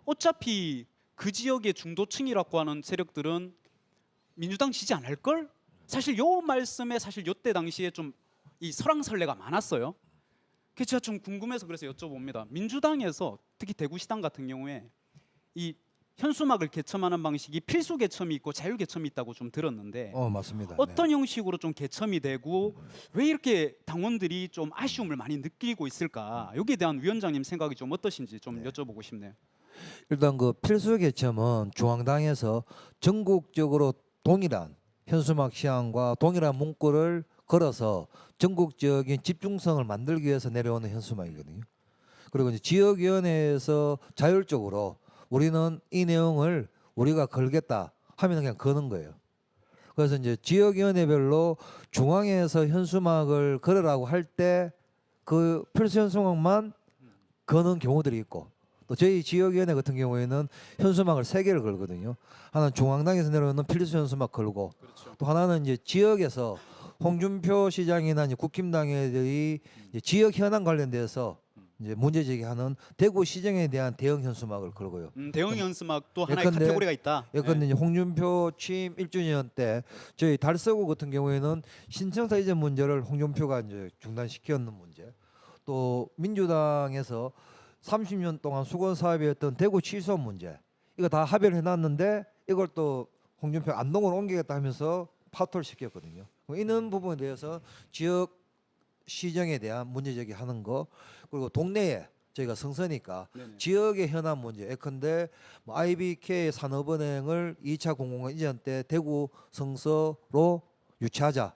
어차피 그 지역의 중도층이라고 하는 세력들은 민주당 지지 안 할 걸? 사실 요 말씀에 사실 요때 당시에 좀 이 설왕설래가 많았어요. 그래서 제가 좀 궁금해서 그래서 여쭤봅니다. 민주당에서 특히 대구시당 같은 경우에 이 현수막을 개첨하는 방식이 필수 개첨이 있고 자율 개첨이 있다고 좀 들었는데 맞습니다. 어떤 형식으로 좀 개첨이 되고 왜 이렇게 당원들이 좀 아쉬움을 많이 느끼고 있을까? 여기에 대한 위원장님 생각이 좀 어떠신지 좀 여쭤보고 싶네요. 일단 그 필수 개첨은 중앙당에서 전국적으로 동일한 현수막 시향과 동일한 문구를 걸어서 전국적인 집중성을 만들기 위해서 내려오는 현수막이거든요. 그리고 이제 지역위원회에서 자율적으로 우리는 이 내용을 우리가 걸겠다 하면 그냥 거는 거예요. 그래서 이제 지역위원회별로 중앙에서 현수막을 걸으라고 할 때 그 필수 현수막만 거는 경우들이 있고, 또 저희 지역위원회 같은 경우에는 현수막을 3개를 걸거든요. 하나는 중앙당에서 내려오는 필수 현수막 걸고, 그렇죠. 또 하나는 이제 지역에서 홍준표 시장이나 이제 국힘당애들이 이제 지역 현안 관련돼서 이제 문제 제기하는 대구 시정에 대한 대응 현수막을 걸고요. 대응 현수막도 하나의 예컨대- 카테고리가 있다. 예컨대 이제 홍준표 취임 1주년 때 저희 달서구 같은 경우에는 신청서 이전 문제를 홍준표가 이제 중단시켰는 문제, 또 민주당에서 30년 동안 수건 사업이었던 대구 취소 문제, 이거 다 합의를 해놨는데 이걸 또 홍준표 안동으로 옮기겠다 하면서 파토를 시켰거든요. 이런 부분에 대해서 지역 시정에 대한 문제 제기하는 거, 그리고 동네에 저희가 성서니까 네네. 지역의 현안 문제, 예컨대 뭐 IBK 산업은행을 2차 공공화 이전 때 대구 성서로 유치하자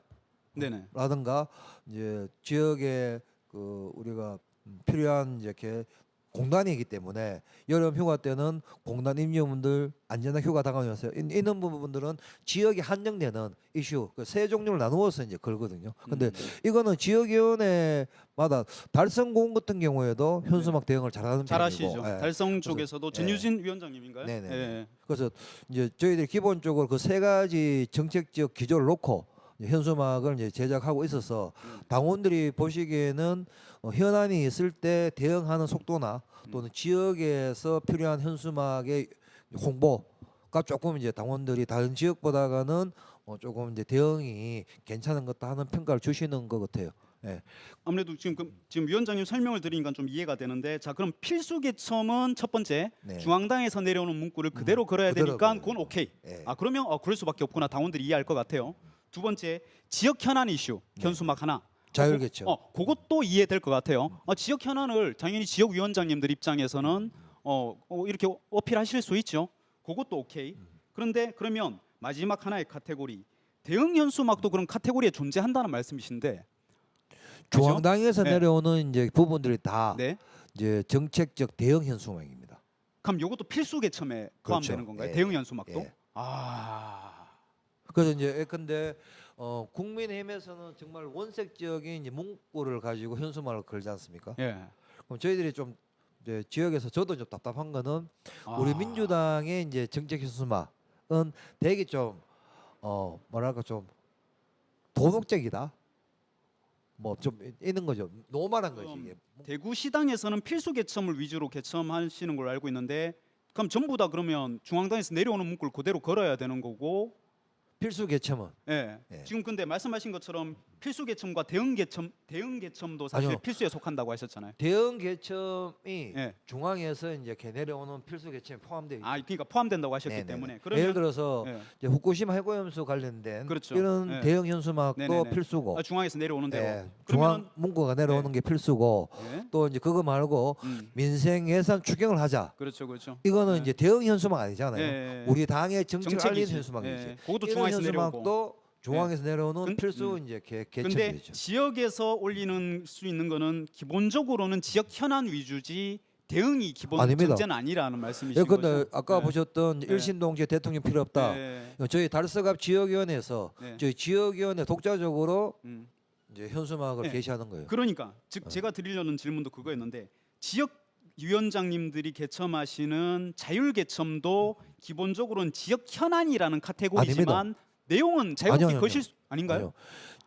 네네. 라든가, 이제 지역에 그 우리가 필요한 이렇게 공단이기 때문에 여름 휴가 때는 공단 임직원들 안전한 휴가 다가오면서 이런 부분들은 지역에 한정되는 이슈, 그 세 종류를 나누어서 이제 걸거든요. 근데 이거는 지역위원회마다 달성공 같은 경우에도 현수막 대응을 잘하는 잘하시죠. 편이고, 예. 달성 쪽에서도 예. 전유진 위원장님인가요? 네네. 예. 그래서 이제 저희들이 기본적으로 그 3가지 정책적 기조를 놓고 이제 현수막을 이제 제작하고 있어서 당원들이 보시기에는 현안이 있을 때 대응하는 속도나 또는 지역에서 필요한 현수막의 홍보가 조금 이제 당원들이 다른 지역보다는 조금 이제 대응이 괜찮은 것다 하는 평가를 주시는 것 같아요. 예. 아무래도 지금 위원장님 설명을 드리니까 좀 이해가 되는데, 자 그럼 필수 개첨은 첫 번째 네. 중앙당에서 내려오는 문구를 그대로 걸어야 그대로 되니까 걸어야 그건 돼요. 오케이. 예. 아 그러면 그럴 수밖에 없구나. 당원들이 이해할 것 같아요. 두 번째 지역 현안 이슈 현수막 하나. 자율개첨. 그것도 이해될 것 같아요. 지역 현안을 당연히 지역 위원장님들 입장에서는 이렇게 어필하실 수 있죠. 그것도 오케이. 그런데 그러면 마지막 하나의 카테고리 대응 현수막도 그런 카테고리에 존재한다는 말씀이신데, 그죠? 중앙당에서 네. 내려오는 이제 부분들이 다 네. 이제 정책적 대응 현수막입니다. 그럼 이것도 필수 개첨에 포함되는 그렇죠. 건가요? 예. 대응 현수막도? 예. 아. 그래서 이제 근데 국민의힘에서는 정말 원색적인 이제 문구를 가지고 현수막을 걸지 않습니까? 예. 그럼 저희들이 좀 이제 지역에서 저도 좀 답답한 거는 우리 아. 민주당의 이제 정책 현수막은 되게 좀 뭐랄까 좀 도덕적이다. 뭐 좀 이런 거죠. 노멀한 거지 이게. 대구시당에서는 필수 개첨을 위주로 개첨하시는 걸로 알고 있는데, 그럼 전부 다 그러면 중앙당에서 내려오는 문구를 그대로 걸어야 되는 거고, 필수 개첨은 예. 예. 지금 근데 말씀하신 것처럼 필수 개첨과 대응 개첨도 사실 아니요. 필수에 속한다고 하셨잖아요. 대응 개첨이 예. 중앙에서 이제 내려오는 필수 개첨에 포함되어 있죠. 그러니까 포함된다고 하셨기 네네네. 때문에 그러면 예를 들어서 예. 이제 후쿠시마 해고염수 관련된 그렇죠. 이런 예. 대응 현수막도 네네네. 필수고, 중앙에서 내려오는 대로. 예, 중앙 그러면 문구가 내려오는 게 필수고, 예. 또 이제 그거 말고 민생 예산 추경을 하자. 그렇죠, 그렇죠. 이거는 예. 이제 대응 현수막 아니잖아요. 예. 우리 당의 정책을 알리는 정책이지. 현수막이지. 예. 그것도 이런 중앙에서 내려오고. 현수막도 중앙에서 내려오는 근- 필수 이제 근데 개척이죠. 지역에서 올리는 수 있는 거는 기본적으로는 지역 현안 위주지 대응이 기본 아닙니다. 전제는 아니라는 말씀이신 예, 근데 거죠. 아까 네. 보셨던 네. 일신동지에 대통령 필요 없다. 네. 저희 달서갑 지역위원회에서 네. 저희 지역위원회 독자적으로 음. 이제 현수막을 네. 게시하는 거예요. 그러니까 즉 제가 드리려는 질문도 그거였는데, 지역 위원장님들이 개첨하시는 자율 개첨도 기본적으로는 지역 현안이라는 카테고리지만 내용은 자유롭게 아니요. 거실 수 아닌가요? 아니요.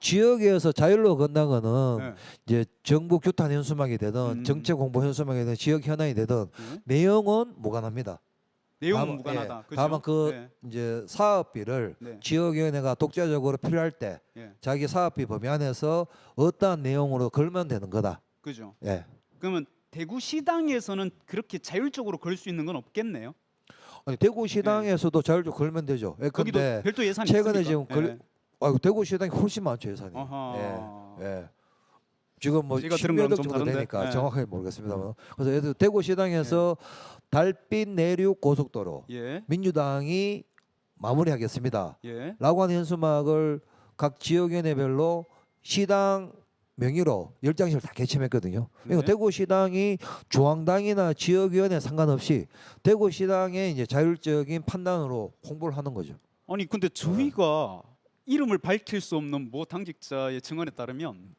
지역에서 자율로 건다는 거는 네. 이제 정부 규탄 현수막이 되든 정책 공보 현수막이 되든 지역 현안이 되든 내용은 무관합니다. 내용은 다만- 무관하다. 예, 그죠? 다만 그 네. 이제 사업비를 네. 지역위원회가 독자적으로 필요할 때 예. 자기 사업비 범위 안에서 어떠한 내용으로 걸면 되는 거다. 그죠. 예. 그러면 대구시당에서는 그렇게 자율적으로 걸 수 있는 건 없겠네요. 아니 대구시당에서도 자율적 걸면 되죠. 예, 거기도 근데 별도 예산이 최근에 있습니까? 지금 예. 대구시당이 훨씬 많죠 예산이. 아하. 예. 지금 뭐 제가 들은 거랑 10여 억 좀 정도 다른데? 되니까 예. 정확하게 모르겠습니다만. 그래서 예를 들어 대구시당에서 달빛 내륙 고속도로 예. 민주당이 마무리하겠습니다. 예. 라고 하는 현수막을 각 지역위원회별로 시당 명의로 10장씩을 다 개첨했거든요. 그러니까 네. 대구시당이 중앙당이나 지역위원회 상관없이 대구시당의 이제 자율적인 판단으로 홍보를 하는 거죠. 아니 근데 저희가 이름을 밝힐 수 없는 모 당직자의 증언에 따르면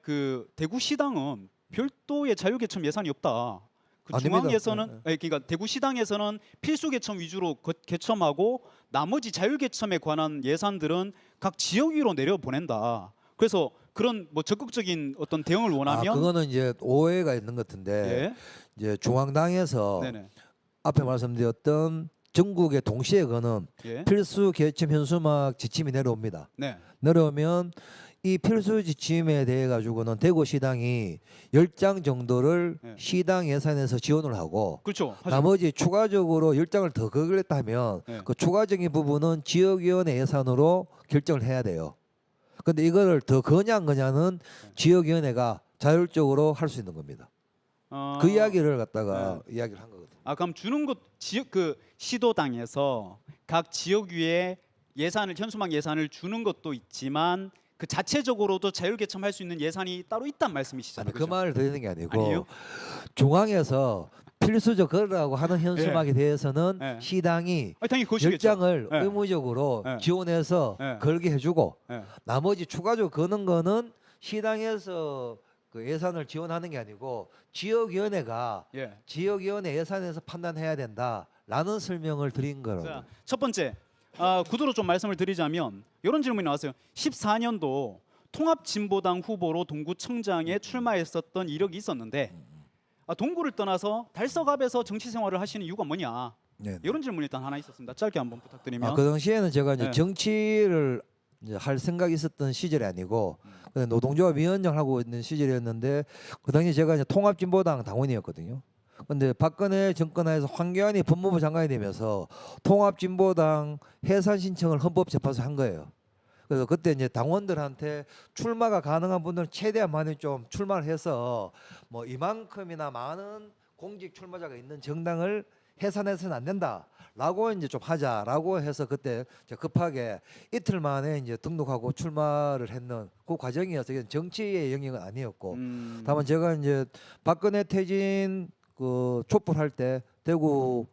그 대구시당은 별도의 자율개첨 예산이 없다. 그 아닙니다. 중앙에서는 네, 아니, 그러니까 대구시당에서는 필수 개첨 위주로 개첨하고 나머지 자율개첨에 관한 예산들은 각 지역위로 내려 보낸다. 그래서 그런 뭐 적극적인 어떤 대응을 원하면 그거는 이제 오해가 있는 것 같은데 예. 이제 중앙당에서 네네. 앞에 말씀드렸던 전국에 동시에 거는 예. 필수 개첨 현수막 지침이 내려옵니다. 네. 내려오면 이 필수 지침에 대해 가지고는 대구시당이 10장 정도를 네. 시당 예산에서 지원을 하고 그렇죠. 하죠. 나머지 추가적으로 10장을 더 거글했다면 네. 그 추가적인 부분은 지역위원회 예산으로 결정을 해야 돼요. 근데 이거를 더 거냐 안 거냐는 지역위원회가 자율적으로 할 수 있는 겁니다. 그 이야기를 갖다가 이야기를 한 거거든요. 그럼 주는 것 지역 그 시도당에서 각 지역위에 예산을 현수막 예산을 주는 것도 있지만 그 자체적으로도 자율개첨할 수 있는 예산이 따로 있단 말씀이시잖아요. 아니 그 말을 드리는 게 아니고 아니에요? 중앙에서 필수적 거라고 하는 현수막에 대해서는 네. 시당이 당연히 그것이겠죠. 10장을 네. 의무적으로 네. 지원해서 네. 걸게 해주고 네. 나머지 추가적으로 거는 거는 시당에서 그 예산을 지원하는 게 아니고 지역위원회가 예. 지역위원회 예산에서 판단해야 된다라는 설명을 드린 거라고. 자, 첫 번째 구도로 좀 말씀을 드리자면 이런 질문이 나왔어요. 14년도 통합진보당 후보로 동구청장에 출마했었던 이력이 있었는데 동구를 떠나서 달서갑에서 정치 생활을 하시는 이유가 뭐냐? 네. 이런 질문이 일단 하나 있었습니다. 짧게 한번 부탁드리면. 그 당시에는 제가 이제 네. 정치를 이제 할 생각이 있었던 시절이 아니고 그냥 노동조합 위원장을 하고 있는 시절이었는데 그 당시 제가 이제 통합진보당 당원이었거든요. 근데 박근혜 정권 하에서 황교안이 법무부 장관이 되면서 통합진보당 해산 신청을 헌법재판소에 한 거예요. 그래서 그때 이제 당원들한테 출마가 가능한 분들은 최대한 많이 좀 출마를 해서 뭐 이만큼이나 많은 공직 출마자가 있는 정당을 해산해서는 안 된다라고 이제 좀 하자라고 해서 그때 제가 급하게 이틀 만에 이제 등록하고 출마를 했는 그 과정이어서 이건 정치의 영역은 아니었고 다만 제가 이제 박근혜 퇴진 그 촛불할 때 대구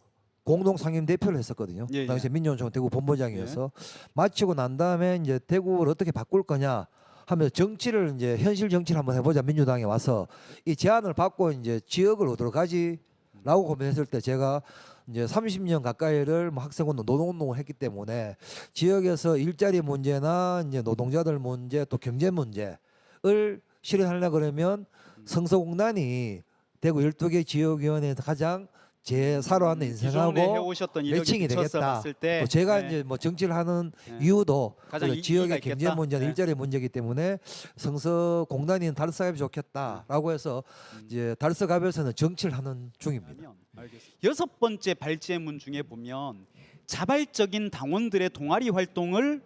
공동 상임 대표를 했었거든요. 예, 예. 당시 민주노총 대구 본부장이어서 마치고 난 다음에 이제 대구를 어떻게 바꿀 거냐 하면서 정치를 이제 현실 정치를 한번 해보자 민주당에 와서 이 제안을 받고 이제 지역을 어디로 가지라고 고민했을 때 제가 이제 30년 가까이를 뭐 학생운동, 노동운동을 했기 때문에 지역에서 일자리 문제나 이제 노동자들 문제 또 경제 문제를 실현하려 그러면 성서공단이 대구 12개 지역위원회에서 가장 제 살아왔는 기존에 인생하고 해오셨던 이력이 매칭이 비춰서 되겠다. 봤을 때 또 제가 네. 이제 뭐 정치를 하는 네. 이유도 가장 그 지역의 이의가 경제 있겠다. 문제나 네. 일자리 문제이기 때문에 성서공단이 달서갑이 좋겠다라고 해서 이제 달서갑에서는 정치를 하는 중입니다. 알겠습니다. 여섯 번째 발제문 중에 보면 자발적인 당원들의 동아리 활동을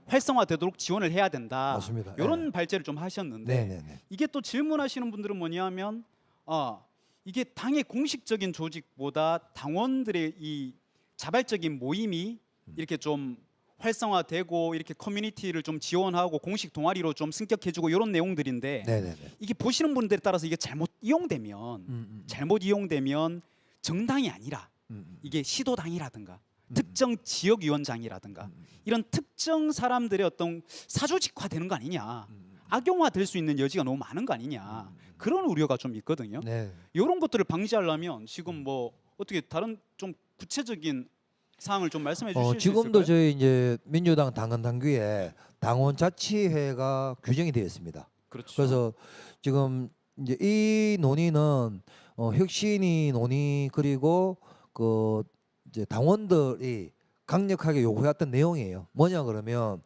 활성화되도록 지원을 해야 된다. 맞습니다. 이런 발제를 좀 하셨는데 네네네. 이게 또 질문하시는 분들은 뭐냐면 이게 당의 공식적인 조직보다 당원들의 이 자발적인 모임이 이렇게 좀 활성화되고 이렇게 커뮤니티를 좀 지원하고 공식 동아리로 좀 승격해주고 이런 내용들인데 네네네. 이게 보시는 분들에 따라서 이게 잘못 이용되면 정당이 아니라 이게 시도당이라든가 특정 지역위원장이라든가 이런 특정 사람들의 어떤 사조직화되는 거 아니냐, 악용화될 수 있는 여지가 너무 많은 거 아니냐, 그런 우려가 좀 있거든요. 네. 이런 것들을 방지하려면 지금 뭐 어떻게 다른 좀 구체적인 사항을 좀 말씀해 주실 수 지금도 있을까요? 저희 이제 민주당 당헌 당규에 당원 자치회가 규정이 되어 있습니다. 그렇죠. 그래서 지금 이제 이 논의는 혁신이 논의 그리고 그 이제 당원들이 강력하게 요구했던 내용이에요. 뭐냐 그러면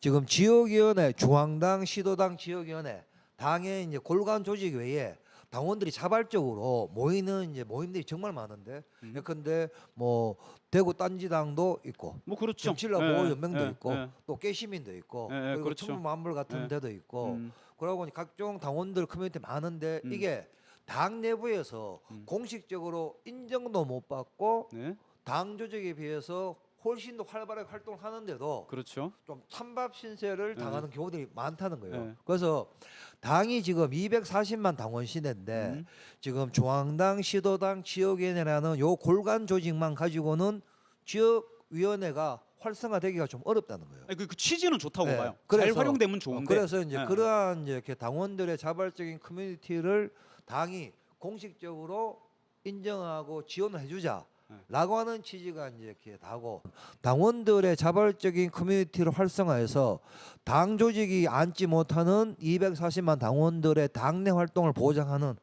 지금 지역위원회, 중앙당, 시도당, 지역위원회 당의 이제 골간 조직 외에 당원들이 자발적으로 모이는 이제 모임들이 정말 많은데 예컨대 뭐 대구 딴지당도 있고 뭐 그렇죠. 정치인라 예, 보호연맹도 예, 있고 예. 또 깨시민도 있고 예, 예, 그리고 그렇죠. 천문만물 같은 예. 데도 있고 그러고 보니 각종 당원들 커뮤니티 많은데 음. 이게 당 내부에서 공식적으로 인정도 못 받고 네, 당 조직에 비해서 훨씬 더 활발하게 활동을 하는데도 그렇죠. 좀 찬밥 신세를 네. 당하는 경우들이 많다는 거예요. 네. 그래서 당이 지금 240만 당원 시대인데 지금 중앙당, 시도당, 지역위원회라는 요 골간 조직만 가지고는 지역위원회가 활성화되기가 좀 어렵다는 거예요. 아니, 그 취지는 좋다고 네. 봐요. 잘 그래서, 활용되면 좋은데. 그래서 이제 예. 그러한 이제 이렇게 당원들의 자발적인 커뮤니티를 당이 공식적으로 인정하고 지원을 해주자. 라고 하는 취지가 이제 이렇게 다고 당원들의 자발적인 커뮤니티를 활성화해서 당 조직이 앉지 못하는 240만 당원들의 당내 활동을 보장하는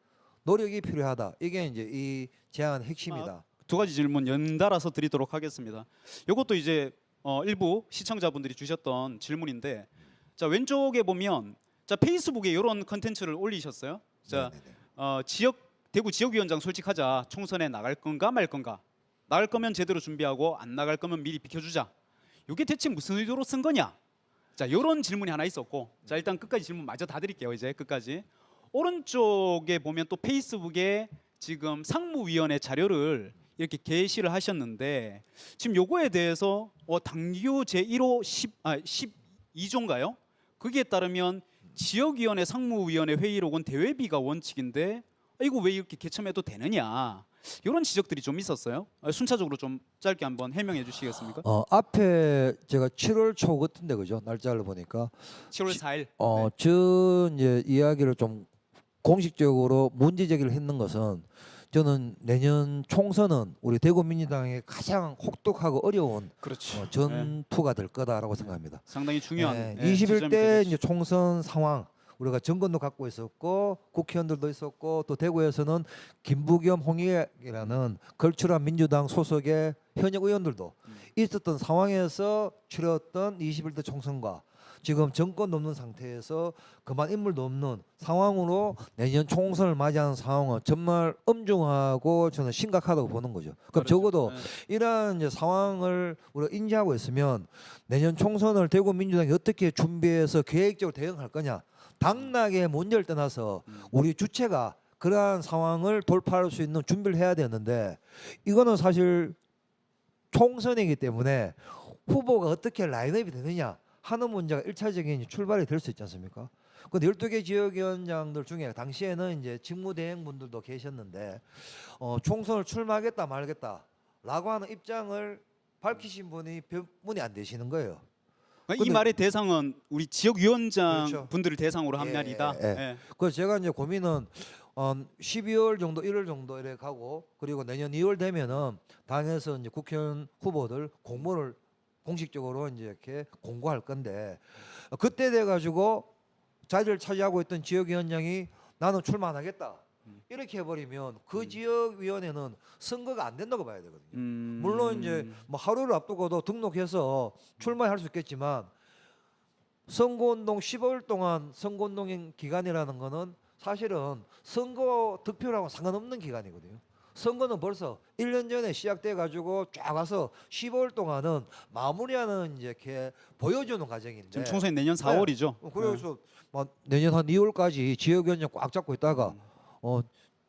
노력이 필요하다. 이게 이제 이 제안의 핵심이다. 두 가지 질문 연달아서 드리도록 하겠습니다. 이것도 이제 일부 시청자분들이 주셨던 질문인데, 자 왼쪽에 보면 자 페이스북에 이런 컨텐츠를 올리셨어요. 자 지역 대구 지역위원장 솔직하자. 총선에 나갈 건가 말 건가. 나갈 거면 제대로 준비하고 안 나갈 거면 미리 비켜주자. 이게 대체 무슨 의도로 쓴 거냐? 자 이런 질문이 하나 있었고, 자 일단 끝까지 질문 마저 다 드릴게요. 이제 끝까지. 오른쪽에 보면 또 페이스북에 지금 상무위원회 자료를 이렇게 게시를 하셨는데, 지금 요거에 대해서 당규 제1호 12조인가요? 거기에 따르면 지역위원회 상무위원회 회의록은 대회비가 원칙인데 이거 왜 이렇게 개첨해도 되느냐, 이런 지적들이 좀 있었어요. 순차적으로 좀 짧게 한번 해명해 주시겠습니까? 앞에 제가 7월 초 같은데 그죠? 날짜를 보니까 7월 4일. 저 이제 이야기를 좀 공식적으로 문제 제기를 했는 것은 저는 내년 총선은 우리 대구민주당의 가장 혹독하고 어려운 그렇죠. 전투가 될 거다라고 생각합니다. 상당히 중요한 21대 이제 총선 상황 우리가 정권도 갖고 있었고 국회의원들도 있었고 또 대구에서는 김부겸, 홍익이라는 걸출한 민주당 소속의 현역 의원들도 있었던 상황에서 치렀던 21대 총선과 지금 정권도 없는 상태에서 그만 인물도 없는 상황으로 내년 총선을 맞이하는 상황은 정말 엄중하고 저는 심각하다고 보는 거죠. 그럼 그렇죠. 적어도 이러한 이제 상황을 우리가 인지하고 있으면 내년 총선을 대구 민주당이 어떻게 준비해서 계획적으로 대응할 거냐. 당락의 문제를 떠나서 우리 주체가 그러한 상황을 돌파할 수 있는 준비를 해야 되는데 이거는 사실 총선이기 때문에 후보가 어떻게 라인업이 되느냐 하는 문제가 1차적인 출발이 될 수 있지 않습니까? 근데 12개 지역위원장들 중에 당시에는 이제 직무대행분들도 계셨는데 총선을 출마하겠다 말겠다라고 하는 입장을 밝히신 분이 몇 분이 안 되시는 거예요. 이 말의 대상은 우리 지역위원장 그렇죠. 분들을 대상으로 한 예, 말이다. 예. 예. 그래서 제가 이제 고민은 12월 정도, 1월 정도 이렇게 가고 그리고 내년 2월 되면은 당에서 이제 국회의원 후보들 공모를 공식적으로 이제 이렇게 공고할 건데 그때 돼 가지고 자리를 차지하고 있던 지역위원장이 나는 출마 안 하겠다 이렇게 해버리면 그 지역위원회는 선거가 안 된다고 봐야 되거든요. 물론 이제 뭐 하루를 앞두고도 등록해서 출마할 수 있겠지만 선거운동 15일 동안 선거운동 기간이라는 거는 사실은 선거 득표랑은 상관없는 기간이거든요. 선거는 벌써 1년 전에 시작돼 가지고 쫙 와서 15일 동안은 마무리하는 이제 이렇게 보여주는 과정인데 지금 총선이 내년 4월이죠. 그래서 막 내년 한 2월까지 지역위원장 꽉 잡고 있다가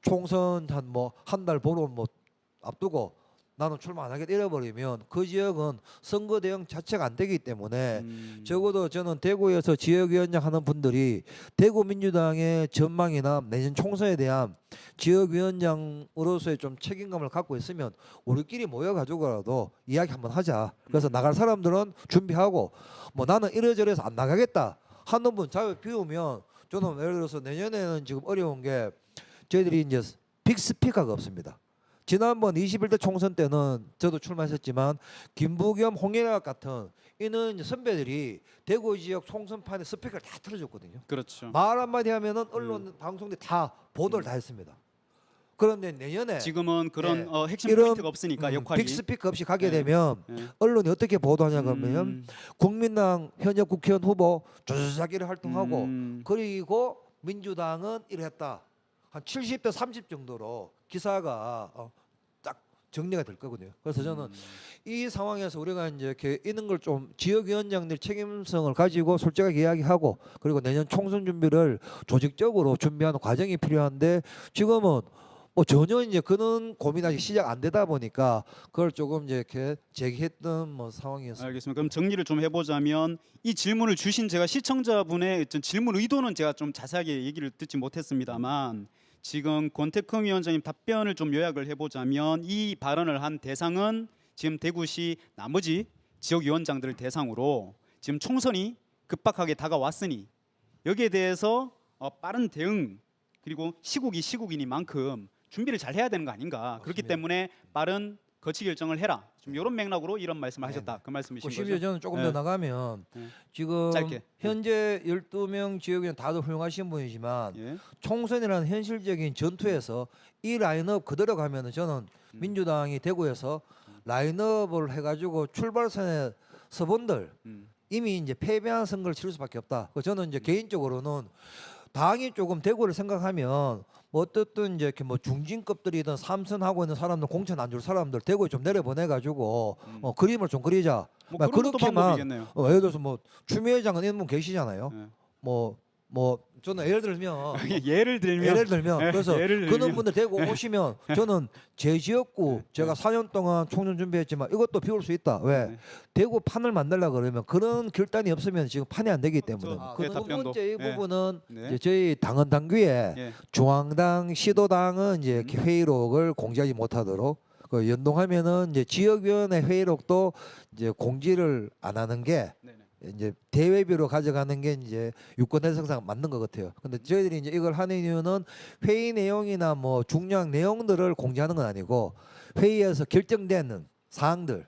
총선 한 뭐 한 달 보러 뭐 앞두고 나는 출마 안 하겠다 이래버리면 그 지역은 선거 대응 자체가 안 되기 때문에 적어도 저는 대구에서 지역위원장 하는 분들이 대구 민주당의 전망이나 내년 총선에 대한 지역위원장으로서의 좀 책임감을 갖고 있으면 우리끼리 모여가지고라도 이야기 한번 하자. 그래서 나갈 사람들은 준비하고 뭐 나는 이래저래서 안 나가겠다 하는 분 자유 비우면 저는 예를 들어서 내년에는 지금 어려운 게 저희들이 이제 빅스피커가 없습니다. 지난번 21대 총선 때는 저도 출마했었지만 김부겸, 홍일학 같은 이는 선배들이 대구 지역 총선판에 스피커를 다 틀어줬거든요. 그렇죠. 말 한마디 하면은 언론 방송들 다 보도를 다 했습니다. 그런데 내년에 지금은 그런 핵심 이런, 포인트가 없으니까 역할이 빅스피커 없이 가게 되면 네. 언론이 어떻게 보도하냐 그러면 국민당 현역 국회의원 후보 조사기를 활동하고 그리고 민주당은 이랬다. 한 70대 30 정도로 기사가 딱 정리가 될 거거든요. 그래서 저는 이 상황에서 우리가 이제 이렇게 있는 걸 좀 지역위원장들 책임성을 가지고 솔직하게 이야기하고 그리고 내년 총선 준비를 조직적으로 준비하는 과정이 필요한데 지금은 뭐 전혀 이제 그런 고민 아직 시작 안 되다 보니까 그걸 조금 이제 이렇게 제기했던 뭐 상황이었습니다. 알겠습니다. 그럼 정리를 좀 해보자면 이 질문을 주신 제가 시청자분의 어떤 질문 의도는 제가 좀 자세하게 얘기를 듣지 못했습니다만 지금 권태긍 위원장님 답변을 좀 요약을 해보자면 이 발언을 한 대상은 지금 대구시 나머지 지역위원장들을 대상으로 지금 총선이 급박하게 다가왔으니 여기에 대해서 빠른 대응 그리고 시국이 시국이니만큼 준비를 잘 해야 되는 거 아닌가. 그렇기 맞습니다. 때문에 빠른 거치 결정을 해라. 좀 이런 맥락으로 이런 말씀을 하셨다. 그 말씀이신 심지어 거죠? 저는 조금 네. 더 나가면 네. 지금 짧게. 현재 12명 지역위원 다들 훌륭하신 분이지만 예. 총선이라는 현실적인 전투에서 이 라인업 그대로 가면은 저는 민주당이 대구에서 라인업을 해가지고 출발선에 서본들 음. 이미 이제 패배한 선거를 치를 수밖에 없다. 그래서 저는 이제 개인적으로는 당이 조금 대구를 생각하면 뭐 어떻든 이제 이렇게 뭐 중진급들이든 삼선하고 있는 사람들 공천 안 줄 사람들 대구에 좀 내려보내가지고 그림을 좀 그리자. 뭐 그러니까 그런 것도 그렇게만 방법이겠네요. 예를 들어서 뭐 추미애 회장은 이런 분 계시잖아요. 예. 뭐 저는 예를 들면 예를 들면 예를 들면 예, 그래서 예를 그런 들면. 분들 대구 오시면 저는 제 지역구 제가 4년 동안 총선 준비했지만 이것도 비울 수 있다. 왜? 네. 대구 판을 만들려 그러면 그런 결단이 없으면 지금 판이 안 되기 때문에 저, 그 두 답변도. 번째 이 예. 부분은 네. 이제 저희 당헌 당규에 예. 중앙당 시도당은 이제 이렇게 회의록을 공지하지 못하도록 그 연동하면은 이제 지역위원회 회의록도 이제 공지를 안 하는 게 네네. 이제 대외비로 가져가는 게 이제 유권 해석상 맞는 것 같아요. 근데 저희들이 이제 이걸 하는 이유는 회의 내용이나 뭐 중요한 내용들을 공지하는 건 아니고 회의에서 결정되는 사항들을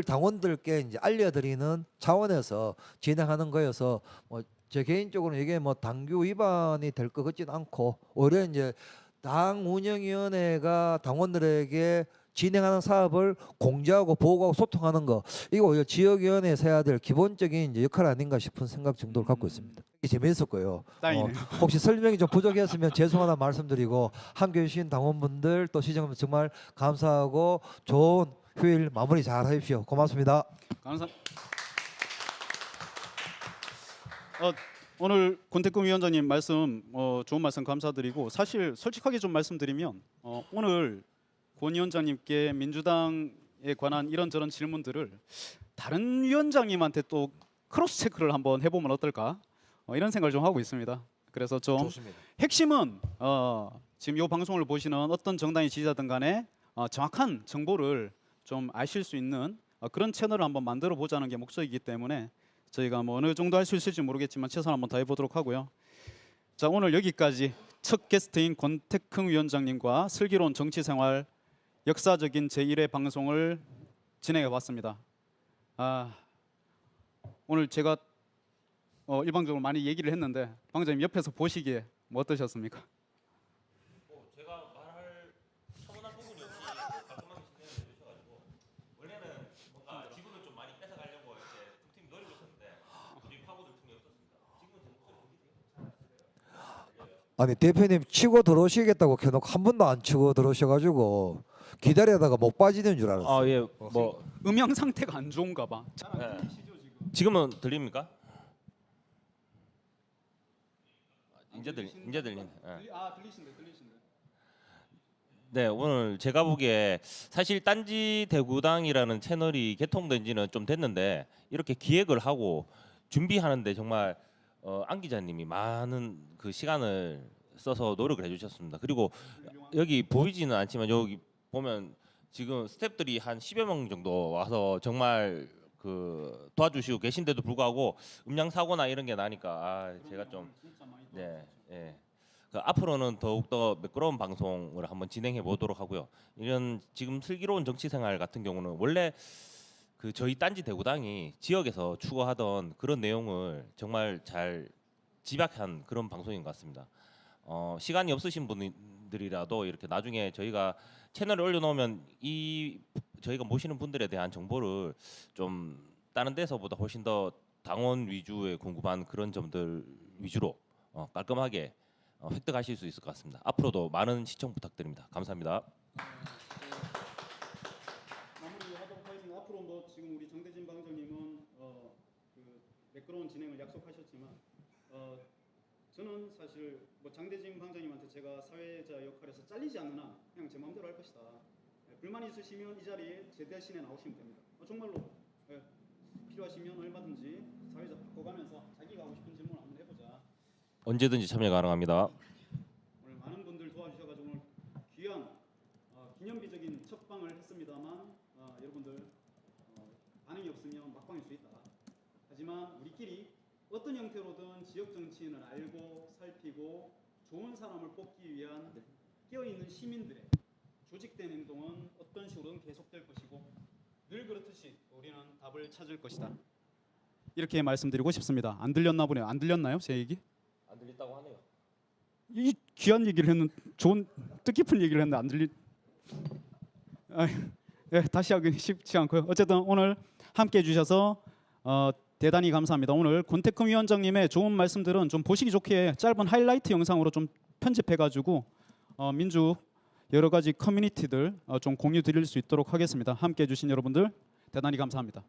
당원들께 이제 알려드리는 차원에서 진행하는 거여서 뭐 제 개인적으로는 이게 뭐 당규 위반이 될 것 같지는 않고 오히려 이제 당 운영위원회가 당원들에게 진행하는 사업을 공지하고 보고하고 소통하는 거 이거 오히려 지역위원회에서 해야 될 기본적인 이제 역할 아닌가 싶은 생각 정도를 갖고 있습니다. 이게 재미있었고요. 다행이네요. 혹시 설명이 좀 부족했으면 죄송하다 말씀드리고 함께해 주신 당원분들 또 시청자분 정말 감사하고 좋은 휴일 마무리 잘 하십시오. 고맙습니다. 오늘 권태긍 위원장님 말씀 좋은 말씀 감사드리고 사실 솔직하게 좀 말씀드리면 오늘 권 위원장님께 민주당에 관한 이런저런 질문들을 다른 위원장님한테 또 크로스 체크를 한번 해보면 어떨까 이런 생각을 좀 하고 있습니다. 그래서 좀 좋습니다. 핵심은 지금 이 방송을 보시는 어떤 정당의 지지자든 간에 정확한 정보를 좀 아실 수 있는 그런 채널을 한번 만들어 보자는 게 목적이기 때문에 저희가 뭐 어느 정도 할 수 있을지 모르겠지만 최선을 한번 다해 보도록 하고요. 자, 오늘 여기까지 첫 게스트인 권태긍 위원장님과 슬기로운 정치생활 역사적인 제1회 방송을 진행해 봤습니다. 오늘 제가 일방적으로 많이 얘기를 했는데 방장님 옆에서 보시기에 뭐 어떠셨습니까? 제가 말할 서운한 부분이 없이 깔끔하게 진행을 해주셔가지고 원래는 뭔가 지분을 좀 많이 뺏어가려고 이렇게 두 팀이 노리고 있었는데 우리 파고들 틈이 없었습니다. 지금은 제 목소리 아니 대표님 치고 들어오시겠다고 켜놓고 한 번도 안 치고 들어오셔가지고 기다리다가 못 빠지는 줄 알았어요. 아 예, 뭐 음향 상태가 안 좋은가 봐. 네. 지금은 들립니까? 이제 들리네. 예. 들리신데. 네, 오늘 제가 보기에 사실 딴지 대구당이라는 채널이 개통된 지는 좀 됐는데 이렇게 기획을 하고 준비하는데 정말 안 기자님이 많은 그 시간을 써서 노력을 해주셨습니다. 그리고 여기 보이지는 않지만 여기 보면 지금 스태프들이 한 10여 명 정도 와서 정말 그 도와주시고 계신데도 불구하고 음량 사고나 이런 게 나니까 제가 좀 네, 예. 그 앞으로는 더욱 더 매끄러운 방송을 한번 진행해 보도록 하고요. 이런 지금 슬기로운 정치생활 같은 경우는 원래 그 저희 딴지 대구당이 지역에서 추구하던 그런 내용을 정말 잘 집약한 그런 방송인 것 같습니다. 시간이 없으신 분들이라도 이렇게 나중에 저희가 채널에 올려놓으면 이 저희가 모시는 분들에 대한 정보를 좀 다른 데서보다 훨씬 더 당원 위주의 궁금한 그런 점들 위주로 깔끔하게 획득하실 수 있을 것 같습니다. 앞으로도 많은 시청 부탁드립니다. 감사합니다. 마무리하도록 하겠습니다. 앞으로 뭐 지금 우리 정대진 방장님은 그 매끄러운 진행을 약속하셨지만 저는 사실 뭐 장대진 방장님한테 제가 사회자 역할에서 잘리지 않는 한 그냥 제 마음대로 할 것이다. 불만 있으시면 이 자리에 제 대신에 나오시면 됩니다. 정말로 필요하시면 얼마든지 사회자 바꿔가면서 자기가 하고 싶은 질문 한번 해보자. 언제든지 참여 가능합니다. 오늘 많은 분들 도와주셔가지고 오늘 귀한 기념비적인 첫 방을 했습니다만 여러분들 반응이 없으면 막방일 수 있다. 하지만 우리끼리 어떤 형태로든 지역 정치인을 알고 살피고 좋은 사람을 뽑기 위한 깨어있는 시민들의 조직된 행동은 어떤 식으로든 계속될 것이고 늘 그렇듯이 우리는 답을 찾을 것이다. 이렇게 말씀드리고 싶습니다. 안 들렸나 보네요. 안 들렸나요? 제 얘기? 안 들렸다고 하네요. 이 귀한 얘기를 했는데 좋은 뜻깊은 얘기를 했는데 안 들리. 다시 하기 쉽지 않고요. 어쨌든 오늘 함께해 주셔서 대단히 감사합니다. 오늘 권태금 위원장님의 좋은 말씀들은 좀 보시기 좋게 짧은 하이라이트 영상으로 좀 편집해가지고 민주 여러 가지 커뮤니티들 좀 공유 드릴 수 있도록 하겠습니다. 함께해 주신 여러분들 대단히 감사합니다.